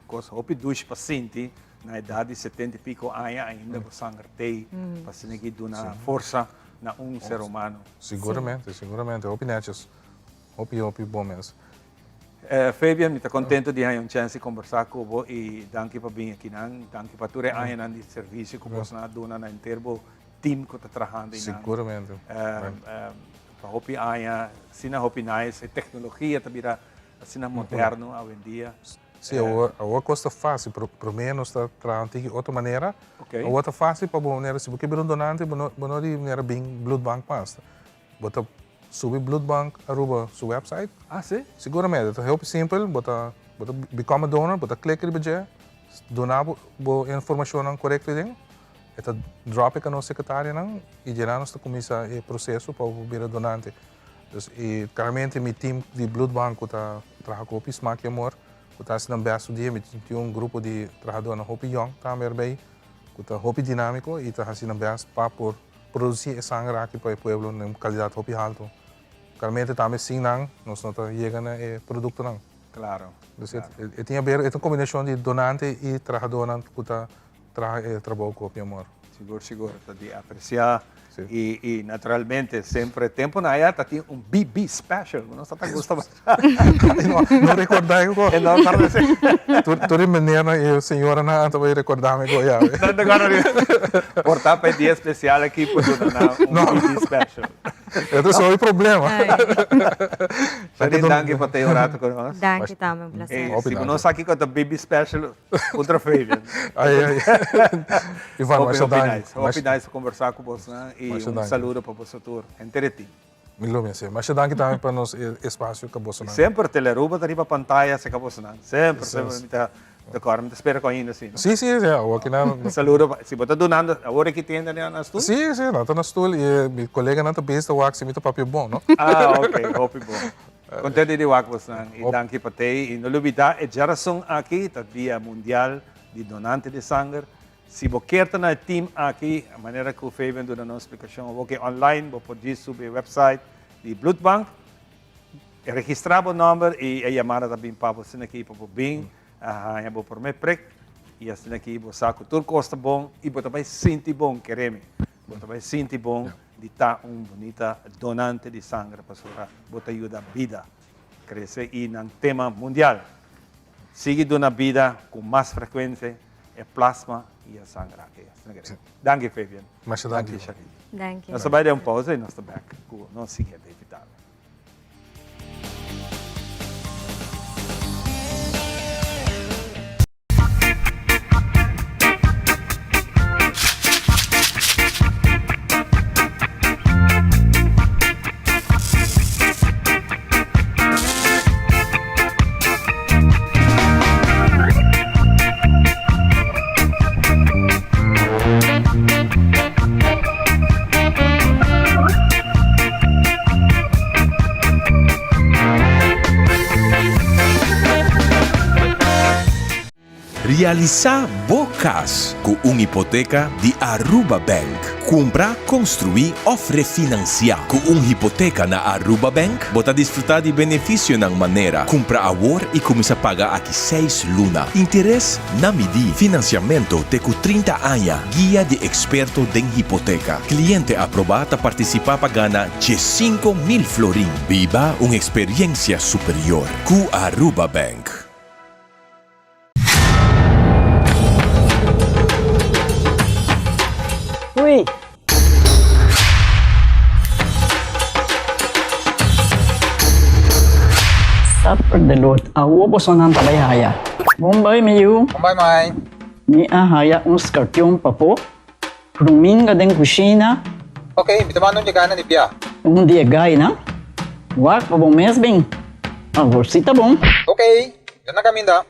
coisa hope dos pacientes na idade de 70 e pico anos ainda o sangue tem para se negar uma força na ser humano. Seguramente. Opinete. Opi bom mesmo. Fabian, me está contente de ter uma chance de conversar com você e danke para vir aqui, danke para tudo de serviço que você na dona na interbo team que está trabalhando. Seguramente. Para hopi sina hopi nice, tecnologia também sina moderno hoje em dia. Sim, a coisa fácil, para mim, nós está trabalhando de outra maneira. A outra fácil para boa maneira, se você quer um donante, você de maneira bem Blood Bank pasta. Você subir Blood Bank Aruba seu website. Ah, sim? Seguramente, é muito simples. Você become a donor, você clica no budget, donar a informação correta dentro, então drop a nossa secretária e já nós começa o processo para virar donante. E claramente, meu time de Blood Bank está trabalhando com o Pismak e Amor. Kita sedang bahas dia um grupo de trabalhadores na Hopi Young também, kita Hopi dinâmico e está sedang bahas para produzir sangue aqui para o povo em qualidade Hopi alto. Claramente também sim nós não chegamos a produto não. Claro. Então tinha ver uma combinação de donante e trabalhador que está trabalhando com Hopi Amor. Seguro, de apreciar. E naturalmente, sempre tempo na época tinha BB special, não está gostando. Não recordar eu. Toda maneira e a senhora não vai recordar me agora. Não agora. Portar para dia especial aqui por um BB special. Ito so may problema. Danke po tayo rato ko. Danke tama, placer. Si Bonosaki ko the baby special contra Fabian. Ay. Ivan, Hope nice conversar com você e saludo para você tour. Intereti. Milom yan siya. Masyadang kita pa nos espasyo ka boso na. Sempre teleruba tani pa pantalla sa kaboso na. Sempre mita decor, mita espera ko ainda assim. Sim, okay na. Saludo si bota donando, agora que tem na stool? Sim, nato na stool e mi colega nato base to wax mita papio bom, no? Okay, hope bom. Contente de wak boss na. E danke patay. E nolubida e geração aqui, tá dia mundial de donante de sangue. Se você quer estar no team aqui, a maneira que o Fabian deu na explicação, você online, você pode subir o website de Blood Bank, registrar o número e a chamada também para você aqui, para bem, você por me prek, e assim aqui você sabe tudo custa bom e você vai sentir bom, queremos. Você vai sentir bom de estar bonita donante de sangue para você ajudar a vida crescer e no tema mundial. Siga dando a vida com mais frequência, é plasma e a sangue aqui. Danke, Fabian. Danke, Shalit. Danke. Nós vamos dar uma pausa e nós estamos back. Não siga, David. Realizar bocas com uma hipoteca de Aruba Bank. Comprar, construir ou refinanciar. Com uma hipoteca na Aruba Bank, você desfrutar de benefício na maneira. Comprar agora e começar a pagar aqui 6 lunas. Interesse na medida. Financiamento de 30 anos. Guia de experto de hipoteca. Cliente aprovado a participar para ganhar de 5.000 florin. Viva uma experiência superior. Com Aruba Bank. Uy. Sapper de lot, awo boso ng tabayhaya. Bombay mayu. Bombay may. Mi ahaya un scorpion papo. Ruminga den kusina. Okay, bitamano niya gana ni Pia. Un dia gay na. Wak pa bong mes bing. Agorsita bong. Okay, yan na kami da.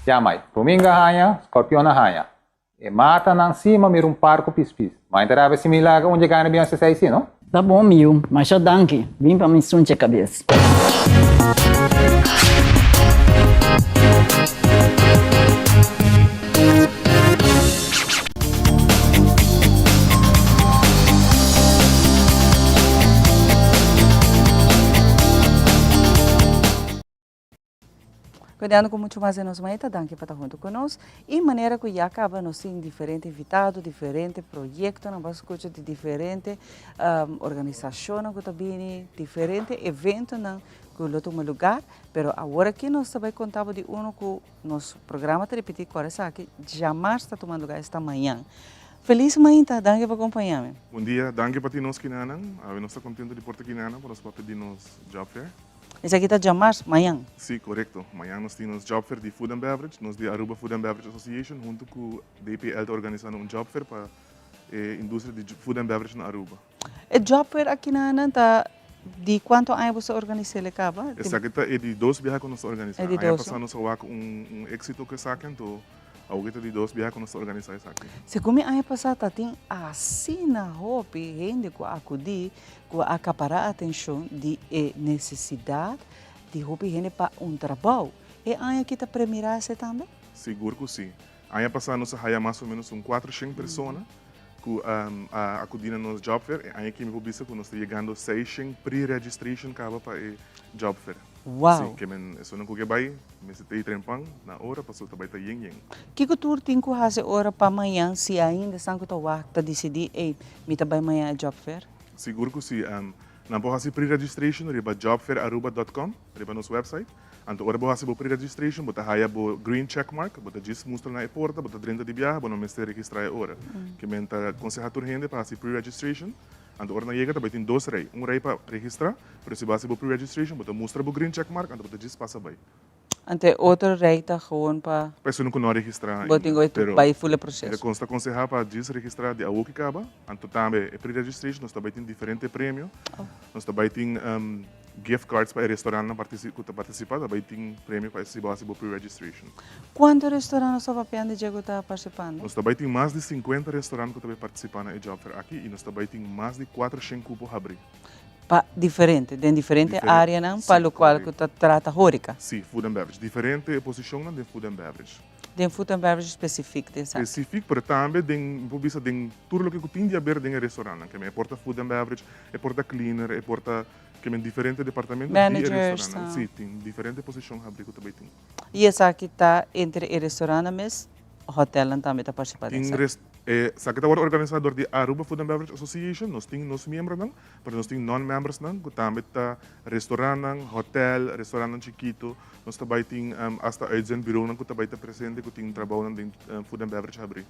Yamay, Ruminga haya, Scorpion na haya. E mata ng cima mir parco pispis. Mas interava se milaga onde ganha bem essa seis, não? Tá bom, miu, mas já danke. Vim pra me sunche cabeça. Cuidando com muito mais nos maita, danke para estar junto conosco. E maneira que já acaba nós temos diferente invitado, diferente projeto, nós escuta de diferente organização que também diferente evento na que o outro lugar, pero agora aqui nós também contava de que nosso programa te repetir agora aqui jamais está tomando lugar esta manhã. Feliz manhã, danke por acompanhar-me. Bom dia, danke para ti nós Kinanang. Nós estamos contentes de Porto Kinanang para nós pedir nos job fair. Esse aqui está jamais amanhã? Sim, correto. Amanhã nós temos job fair de Food and Beverage, nós de Aruba Food and Beverage Association, junto com o DPL organizando job fair para a indústria de Food and Beverage na Aruba. O job fair aqui na Ananta, de quanto anos você organiza ele acaba? Essa aqui é de 2 viagens que nós organizamos. É de 2. Aí passamos a êxito que saquem, então a de 2 viagens que nós organizamos aqui. Segundo a ano passado, tem assim na roupa, gente que acudir, que acaparar a atenção de necessidade de roupa gente para trabalho. E a ano que está premiar se também? Seguro que sim. A ano passado nós tínhamos mais ou menos 400 pessoas que acudiram nos job fair. A ano que me publica que nós estamos chegando 600 pre-registration para o job fair. Uau! Sim, que isso não cuja vai, mas tem trempang na hora para o trabalho yeng. Que tu tem que fazer hora para amanhã se ainda estão que tu vai decidir, ei, me trabalho amanhã job fair? Seguro que sim. Não pode fazer pre-registration riba jobfair@aruba.com, riba nosso website. Então, ora pode fazer pre-registration, bota haya bo green checkmark, bota diz mostra na porta, bota dentro de viagem, bota não se registrar ora. Que menta aconselha tur gente para fazer pre-registration. Então, ora na chega também tem 2 rei, rei para registrar, por se base bo pre-registration, bota mostra bo green checkmark, então bota diz passa bem. Ante outro rei tá gewoon para Pessoa não registrar. boting oito vai full processo. Ele consta aconselhar para diz registrar de a que acaba, então também é pre-registration, nós também tem diferente prêmio, nós também tem gift cards para restaurante participar, também tem prêmio para esse base bo pre-registration. Quantos restaurantes só para de Diego tá participando? Nós também tem mais de 50 restaurantes que também participam na Job Fair aqui e nós também tem mais de 400 cupos abrir. Diferente, de diferente área não, para o qual que tá trata hórica. Sim, food and beverage, diferente posição na de food and beverage. De food and beverage específico, específico, pero também tem publica tem tudo o que tem de abrir em restaurante, que me porta food and beverage, é porta cleaner, é porta que me diferente departamento managers, de restaurante. Sim, tem diferente posição abrir que também tem. E essa aqui tá entre o restaurante mas hotel também está participando. Sa kita war organizador de Aruba Food and Beverage Association, nós temos membros não, mas nós temos non-members não, que também tá restaurante, hotel, restaurante chiquito, nós também tem hasta agent bureau não que também tá presente, que tem trabalho de food and beverage abrir.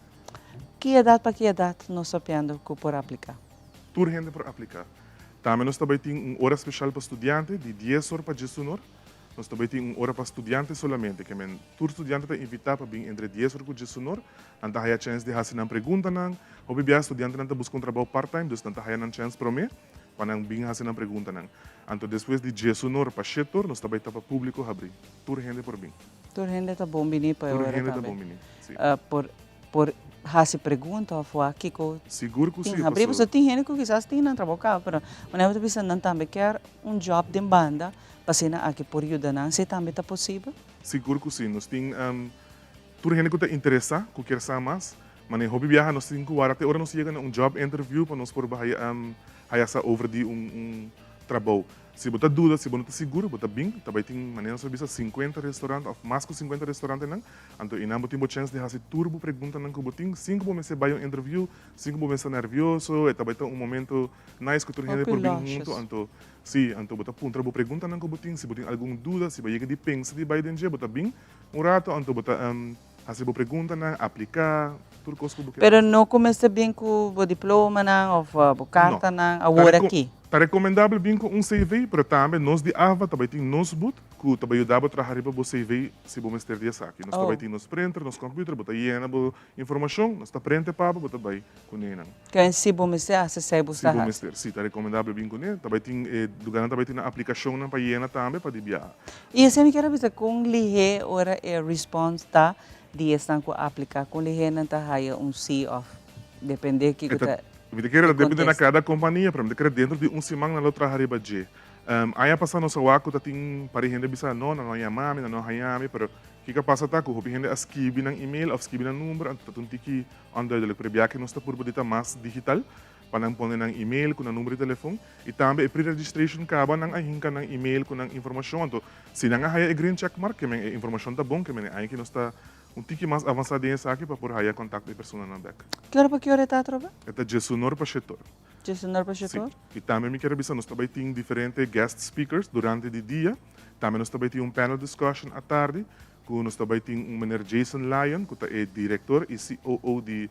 Que idade para que idade nós sabendo que por aplicar? Tur gente por aplicar. Também nós também tem hora especial para estudante de 10 horas para 10 horas. Nós também temos hora para estudiantes solamente, que todo estudante está invitado para vir entre 10 horas e 10 horas, então há a chance de fazer uma pergunta, ou bem estudante está buscando trabalho part-time, então há uma chance para mim, para vir fazer uma pergunta. Então depois de 10 horas para 7 horas, nós também está para o público abrir, tudo gente por vir. Tudo gente está bom vir para agora também. Tudo gente está bom vir, sim. Por fazer pergunta, ou aqui que seguro que sim. Abrir, você tem gente que quizás tem não trabalho, mas não é pensando também quer job de banda. Pasina aqui por ajudar, se também está possível? Seguro que sim. Nós temos tudo gente que está interessado, que quer saber mais. Mas em hobby viajar, nós temos que até agora nós chegamos a job interview para nós por over de trabalho. Se você dúvida, se você não está seguro, você bem, também tem maneira de saber 50 restaurantes, ou mais que 50 restaurantes, então e não temos chance de fazer turbo pergunta não que você tem, 5 meses vai interview, 5 meses nervioso, e também tem momento nice que tu gente por bem junto, então sim, então você pode trabalhar pergunta não que você tem, se você tem alguma dúvida, se você de pensa de vai dentro, você bem, rato, então você fazer pergunta não, aplicar, tudo coisa que você. Pero não começa bem com o diploma não, ou a carta não, agora aqui. É recomendável vir com CV, mas também nós de AVA também tem nos boot, que também ajuda a trabalhar para o CV se você ter dia aqui. Nós também temos nos printer, nos computador, você llena a informação, nós está prende para você vai com ele. Que se você acessar você está. Sim, está recomendável vir com ele. Também tem lugar também tem a aplicação para llena também para viajar. E se me quer dizer com lihe ora é response tá de estar com aplicar com lihe não tá hire see off depende que depende de cada companhia, para mim, dentro de semana na outra hariba je. Aí passa nossa waco tá tem para gente bisa não yamami, não hayami, pero que passa tá com o gente escreve nang email, ou escreve nang número, então tem que andar de prebia que nós está por bodita mais digital, para não pôr nang email com nang número de telefone, e também pre-registration acaba nang ahinka nang email com nang informação, então se não há green check mark, que a informação tá bom, que aí que nós está tique mais avançado nessa aqui para por aí contato de pessoa na back. Que hora para que hora está a tropa? É de Jesunor para Chetor. Jesunor para Chetor? E também me quero avisar, nós também temos diferentes guest speakers durante o dia. Também nós também temos panel discussion à tarde. Nós também temos menino Jason Lyon, que é diretor e COO de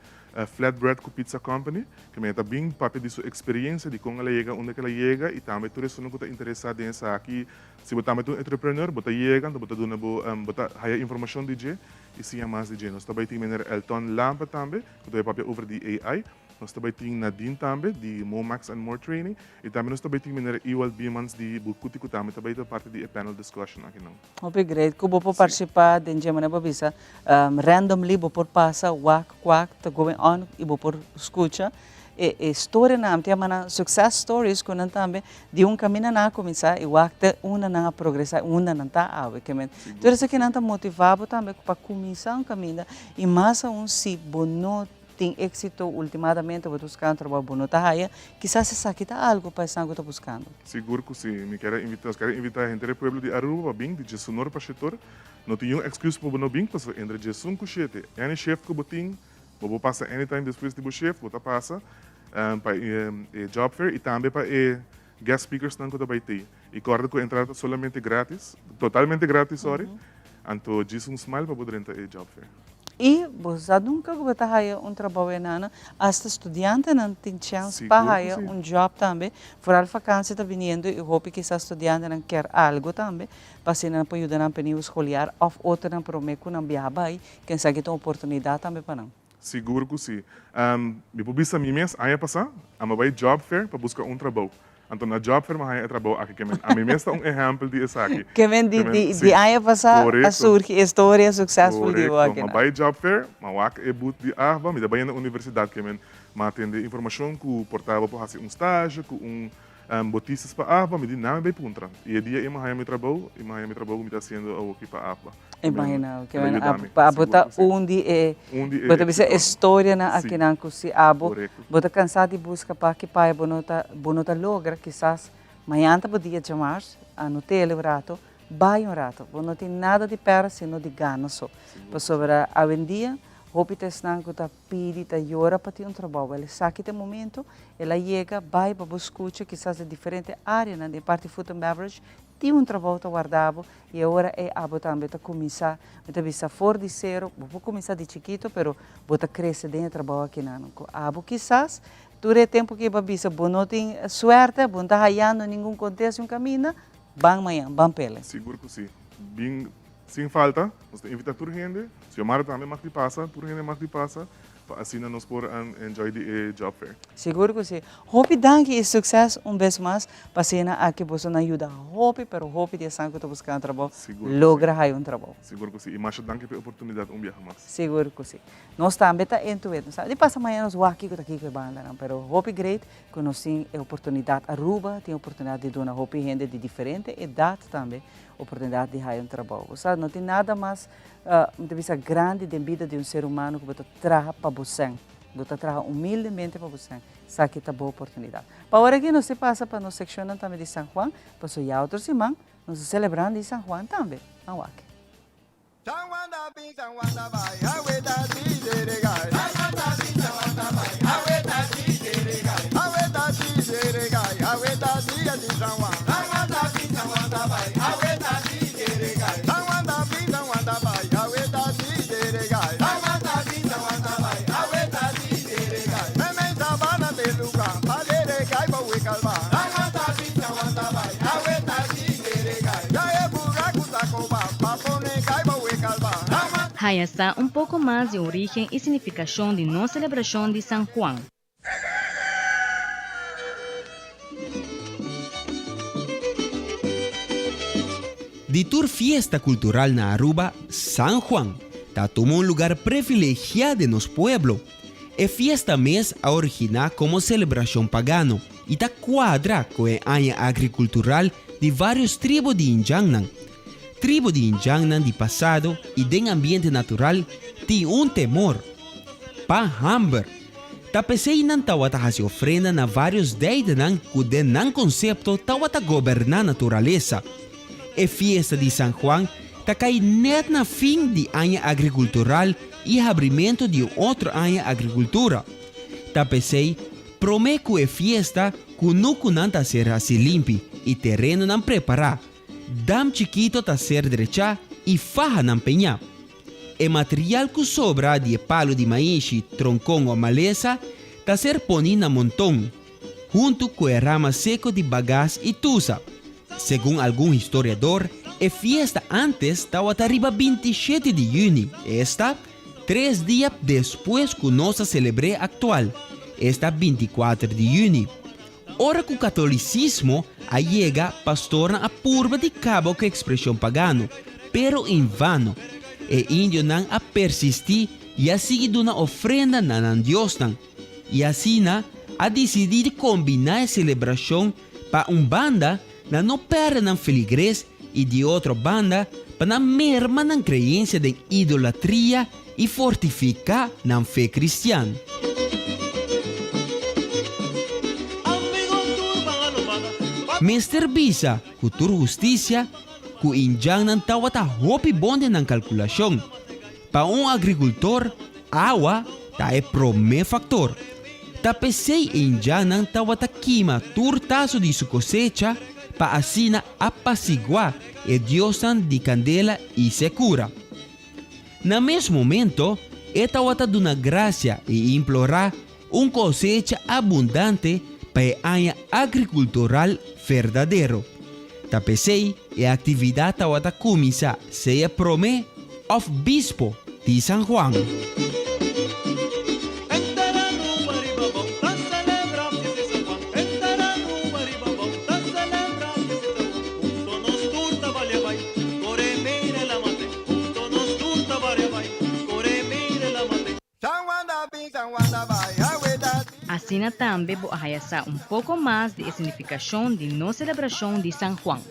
Flatbread Pizza Company, que me está bem para de sua experiência de como ela chega, onde ela chega, e também tudo isso não está interessado nessa aqui. Se você também é um entrepreneur, você chega, você dá informação de je, e se mais de je. Nós também temos menino Elton Lampa também, que é para over de AI. Nós também temos Nadine também, de Momax and More Training. E também nós também temos menino Ewald Biemans, de Bukuti, que também é parte de panel discussion aqui. Obrigado. Que vou participar de uma visa randomly, vou por passar, quack, tá going on, e vou por escuta. E história na tem uma success stories que não também de caminho na começar e uma na progressar uma não tá ave que men então isso que não tá motivado também para começar caminho e mais se bono tem êxito ultimamente vou buscar trabalho bono tá aí quizás se saquita algo para estar que tá buscando seguro que sim me quero invitar a gente do pueblo de Aruba bem de Jesunor para Chetor não tenho excuse para bono bem porque entre Jesun com Chete é chef que botin vou passar anytime depois de chef vou passar para job fair e também para guest speakers nan ko tabay te. E corda ko entrada solamente grátis, totalmente grátis, sorry. Anto diz smile para poder entrar job fair. E você nunca vai ter trabalho nana, hasta estudante não tem chance para ter job também. Fora a vacância está vindo e hope que essa estudante não quer algo também, para se não pode ajudar para escolar ou outra não promete não viajar, quem sabe que tem oportunidade também para não. Seguro que sim. Me publica mim mês, aí passar, a vai job fair para buscar trabalho. Então na job fair mas trabalho aqui que a mim mês é exemplo de isso aqui. Que vem de aí passar a surgir história successful de aqui. Mas vai job fair, mas é boot de me dá bem na universidade que men atende informação que portava para fazer estágio, com botistas para me diz não é bem puntra. E dia eu me trabalho me está sendo aqui para Ava. Imagina que para botar onde bota bisa história na aqui na si abo bota cansado de buscar para que pai bonota logra quizás amanhã tá podia chamar a no tele rato vai rato não tem nada de perda sino de gana só para sobre a vendia hope tesnan que tá pedi tá llora para ter trabalho ele sabe que tem momento ela chega vai para buscar quizás de diferente área na de parte food and beverage tem trabalho guardado e agora é abo também tá começar tá bisa fora de zero vou começar de chiquito pero vou tá crescer dentro trabalho aqui na abo quizás durante tempo que babisa não tem sorte não tá hallando nenhum contexto caminho bang amanhã bang pele seguro que sim bem sem falta nós invita toda gente se o mar também mais de passa toda gente mais de passa para assim nós por enjoy the job fair seguro que sim hope danke e sucesso vez mais para cena aqui você não ajuda hope pero hope de sangue que buscando trabalho logra aí trabalho seguro que sim e mais danke pela oportunidade viajar mais seguro que sim nós também tá entuendo sabe de passa amanhã nós aqui com banda não pero hope great que nós tem oportunidade Aruba tem oportunidade de donar hope gente de diferente idade também oportunidade de ganhar trabalho. Sabe, não tem nada mais uma grande da vida de ser humano que você traga para você. Você traga humildemente para você. Sabe que está boa oportunidade. Para agora que nós se passa para nós seccionar também de São Juan, para só já outro semana, nós celebrando de São Juan também. Não aqui. Aí está um pouco mais de origem e significação de nossa celebração de São Juan. De tour fiesta cultural na Aruba, San Juan, ta tomó un lugar privilegiado de nos pueblo. E fiesta mes a originar como celebración pagano y ta cuadra con el año agricultural de varios tribus de Injangnan. Tribu de Injangnan de pasado y de ambiente natural ti un temor. Pa hamber. Ta pesei nan tawata hasi ofrenda na vários deidanan kude nan concepto tawata gobernar naturaleza. E fiesta de San Juan ta cai net na fim de ano agricultural e abrimento de outro ano agricultura. Ta pensei, prometo e fiesta que nunca não ta ser assim limpi e terreno não preparar. Dam chiquito ta ser derecha e faja não penhar. E material que sobra de palo de maíz, troncão ou maleza ta ser poni na montão, junto com a rama seco de bagás e tusa. Según algún historiador, a fiesta antes estaba arriba 27 de junio. Esta, 3 días después que nossa celebre actual. Esta 24 de junio. Ora que o catolicismo llega pastorna a purba de cabo com a expressão pagano, pero em vano. E índio não a persistir e a seguir uma ofrenda na Deus não. E assim a decidir combinar a celebração para banda na não perde na feligres e de outra banda para merma na crença de idolatria e fortificar na fé cristã. Mr. Bisa, cultura justiça, que injang nan tawata hopi bonde na calculação. Para agricultor, água tá é primeiro factor. Tapesei enjanan tawatakima turtaso di su cosecha pa asina apaciguar e diosan di candela e secura. Na mesmo momento, etawata duna gracia e implorar cosecha abundante para a agricultural verdadeiro. Tapesei e atividade tawata kumisa seja prome of Bispo de San Juan. Así también voy a hayasa un poco más de significación de no celebración de San Juan.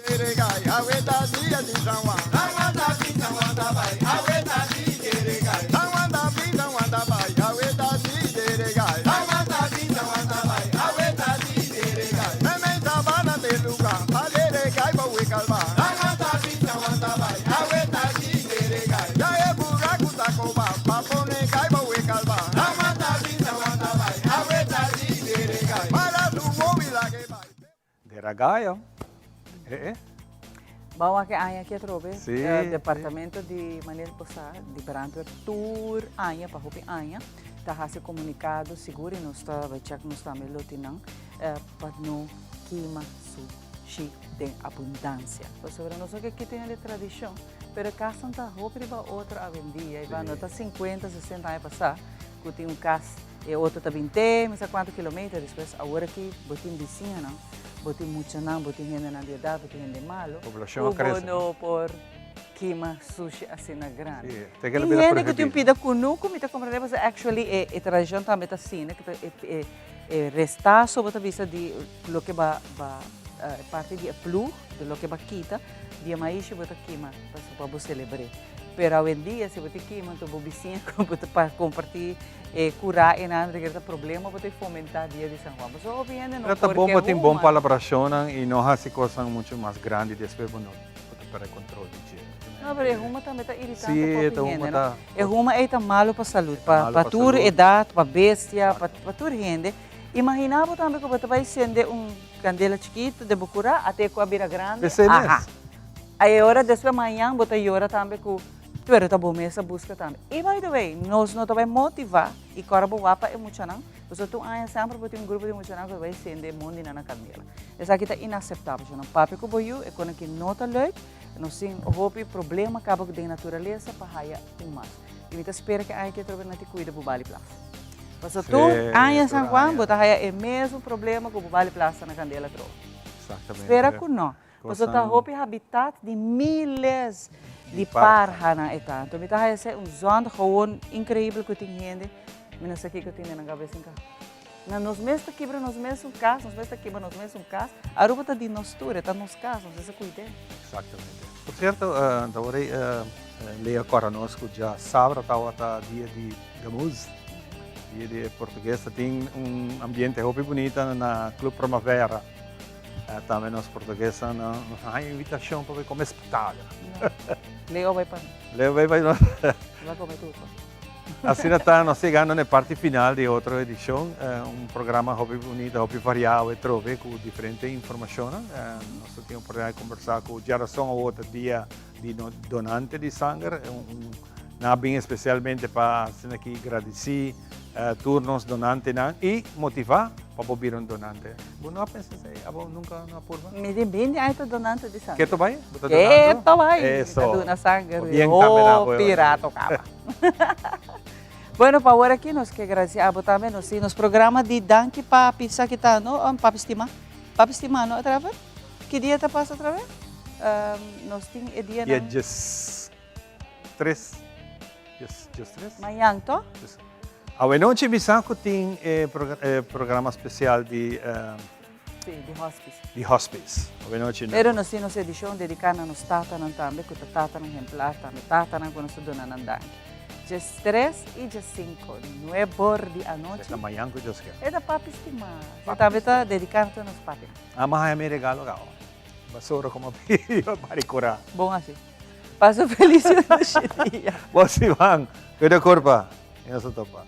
Ragaio. Vamos que Anya aqui trobe. Sim, Departamento de Maneira Possar, de Brandwehr, Tour Anya, para Hopi Anya, está a ser comunicado, seguro, e nós está, vai check, nós está melhor para não queima sushi tem abundância. Sobre nós que aqui tem a tradição, mas cá Santa Hopi vai outra avenida, e vai notar 50, 60 anos passar, que tem caso, e outro está 20, não sei quantos quilômetros, depois agora aqui, botim vizinha, não? Botim muito não, botim gente na idade, botim gente malo. População cresce. Não por queima sushi assim na grande. Sim, tem gente que tem pida kuno, como está compreendendo, mas actually é tradição também está assim, né? Que é restar sobre a vista de lo que vai parte de plug, de lo que vai quita, dia mais você bota queima para você celebrar. Pero hoje em dia, se você queima, então você vizinha para compartilhar curar e não ter problema, você fomentar dia de São Juan. Mas obviamente não porque bom para ter bom colaboração e não há coisas muito mais grandes depois não para controle. Não, mas uma também está irritante Sim, para o é uma é malo para a saúde, para toda idade, para bestia, para toda gente. Imaginava também que você vai acender candela chiquito de curar até com a beira grande. Aí hora depois amanhã você llora também com tu está bom essa busca também. E by the way, nós não vai motivar e agora vou apa é muito não. Você tu aí sempre vai ter grupo de muito não que vai acender mundo na candela. Essa aqui está inaceitável, não. Papi que boiu é quando que não está leuk, nós sim houve problema acaba com a natureza para raia mais. E me espera que aí que trocar na te cuida do Bali Plaza. Você tu aí em San Juan, você raia é mesmo problema com o Bali Plaza na candela troca. Exatamente. Espera que não. Você está houve habitat de miles de parhana eta. Então, kita hay zona gewoon incrível que tem gente, menos aqui que tem na cabeça em cá. Na nos mesmos aqui para nos mesmos casos, nos mesmos aqui para nos mesmos casos, a roupa está de nostura, está nos casos, não se cuida. Exatamente. Por certo, daorei leia conosco já sábado tá dia de Gamuz, dia de português, tem ambiente muito bonito na Clube Primavera. Também nós portugueses não há invitação para comer espetáculo. Leo vai para. Leo vai para. Vai comer tudo. Assim está nós chegando na parte final de outra edição, programa muito bonito, muito variado e trove com diferentes informações. Nós temos oportunidade de conversar com geração ou outro dia de donante de sangue, bem especialmente para aqui agradecer turnos donante e motivar para vir donante. Você não pensa assim? Nunca na curva? Me depende aí do donante de sangue. Que tu vai? Que tu vai? Isso. Dona sangue. Oh, pirata acaba. Bueno, para agora aqui nós que agradecer também nos programas de danke papi sakita no papi estima no outra vez. Que dia tá passa outra vez? Nós tem dia não. Dia 3. Just 3. Amanhã to? A noite Bisanco tem programa especial de hospice. De hospice. Pero nós temos edição dedicada nos tatanan também, que tatanan exemplar também, tatanan quando se dona nandan. Dia 3 e dia 5, 9 de a noite. Esta manhã que eu quero. É da papi estima. Você também está dedicado nos papi. Mas é meu regalo, cara. Basura como pio para curar. Bom assim. Passo feliz no dia. Bom, Sivan, cuida corpa. Essa topa.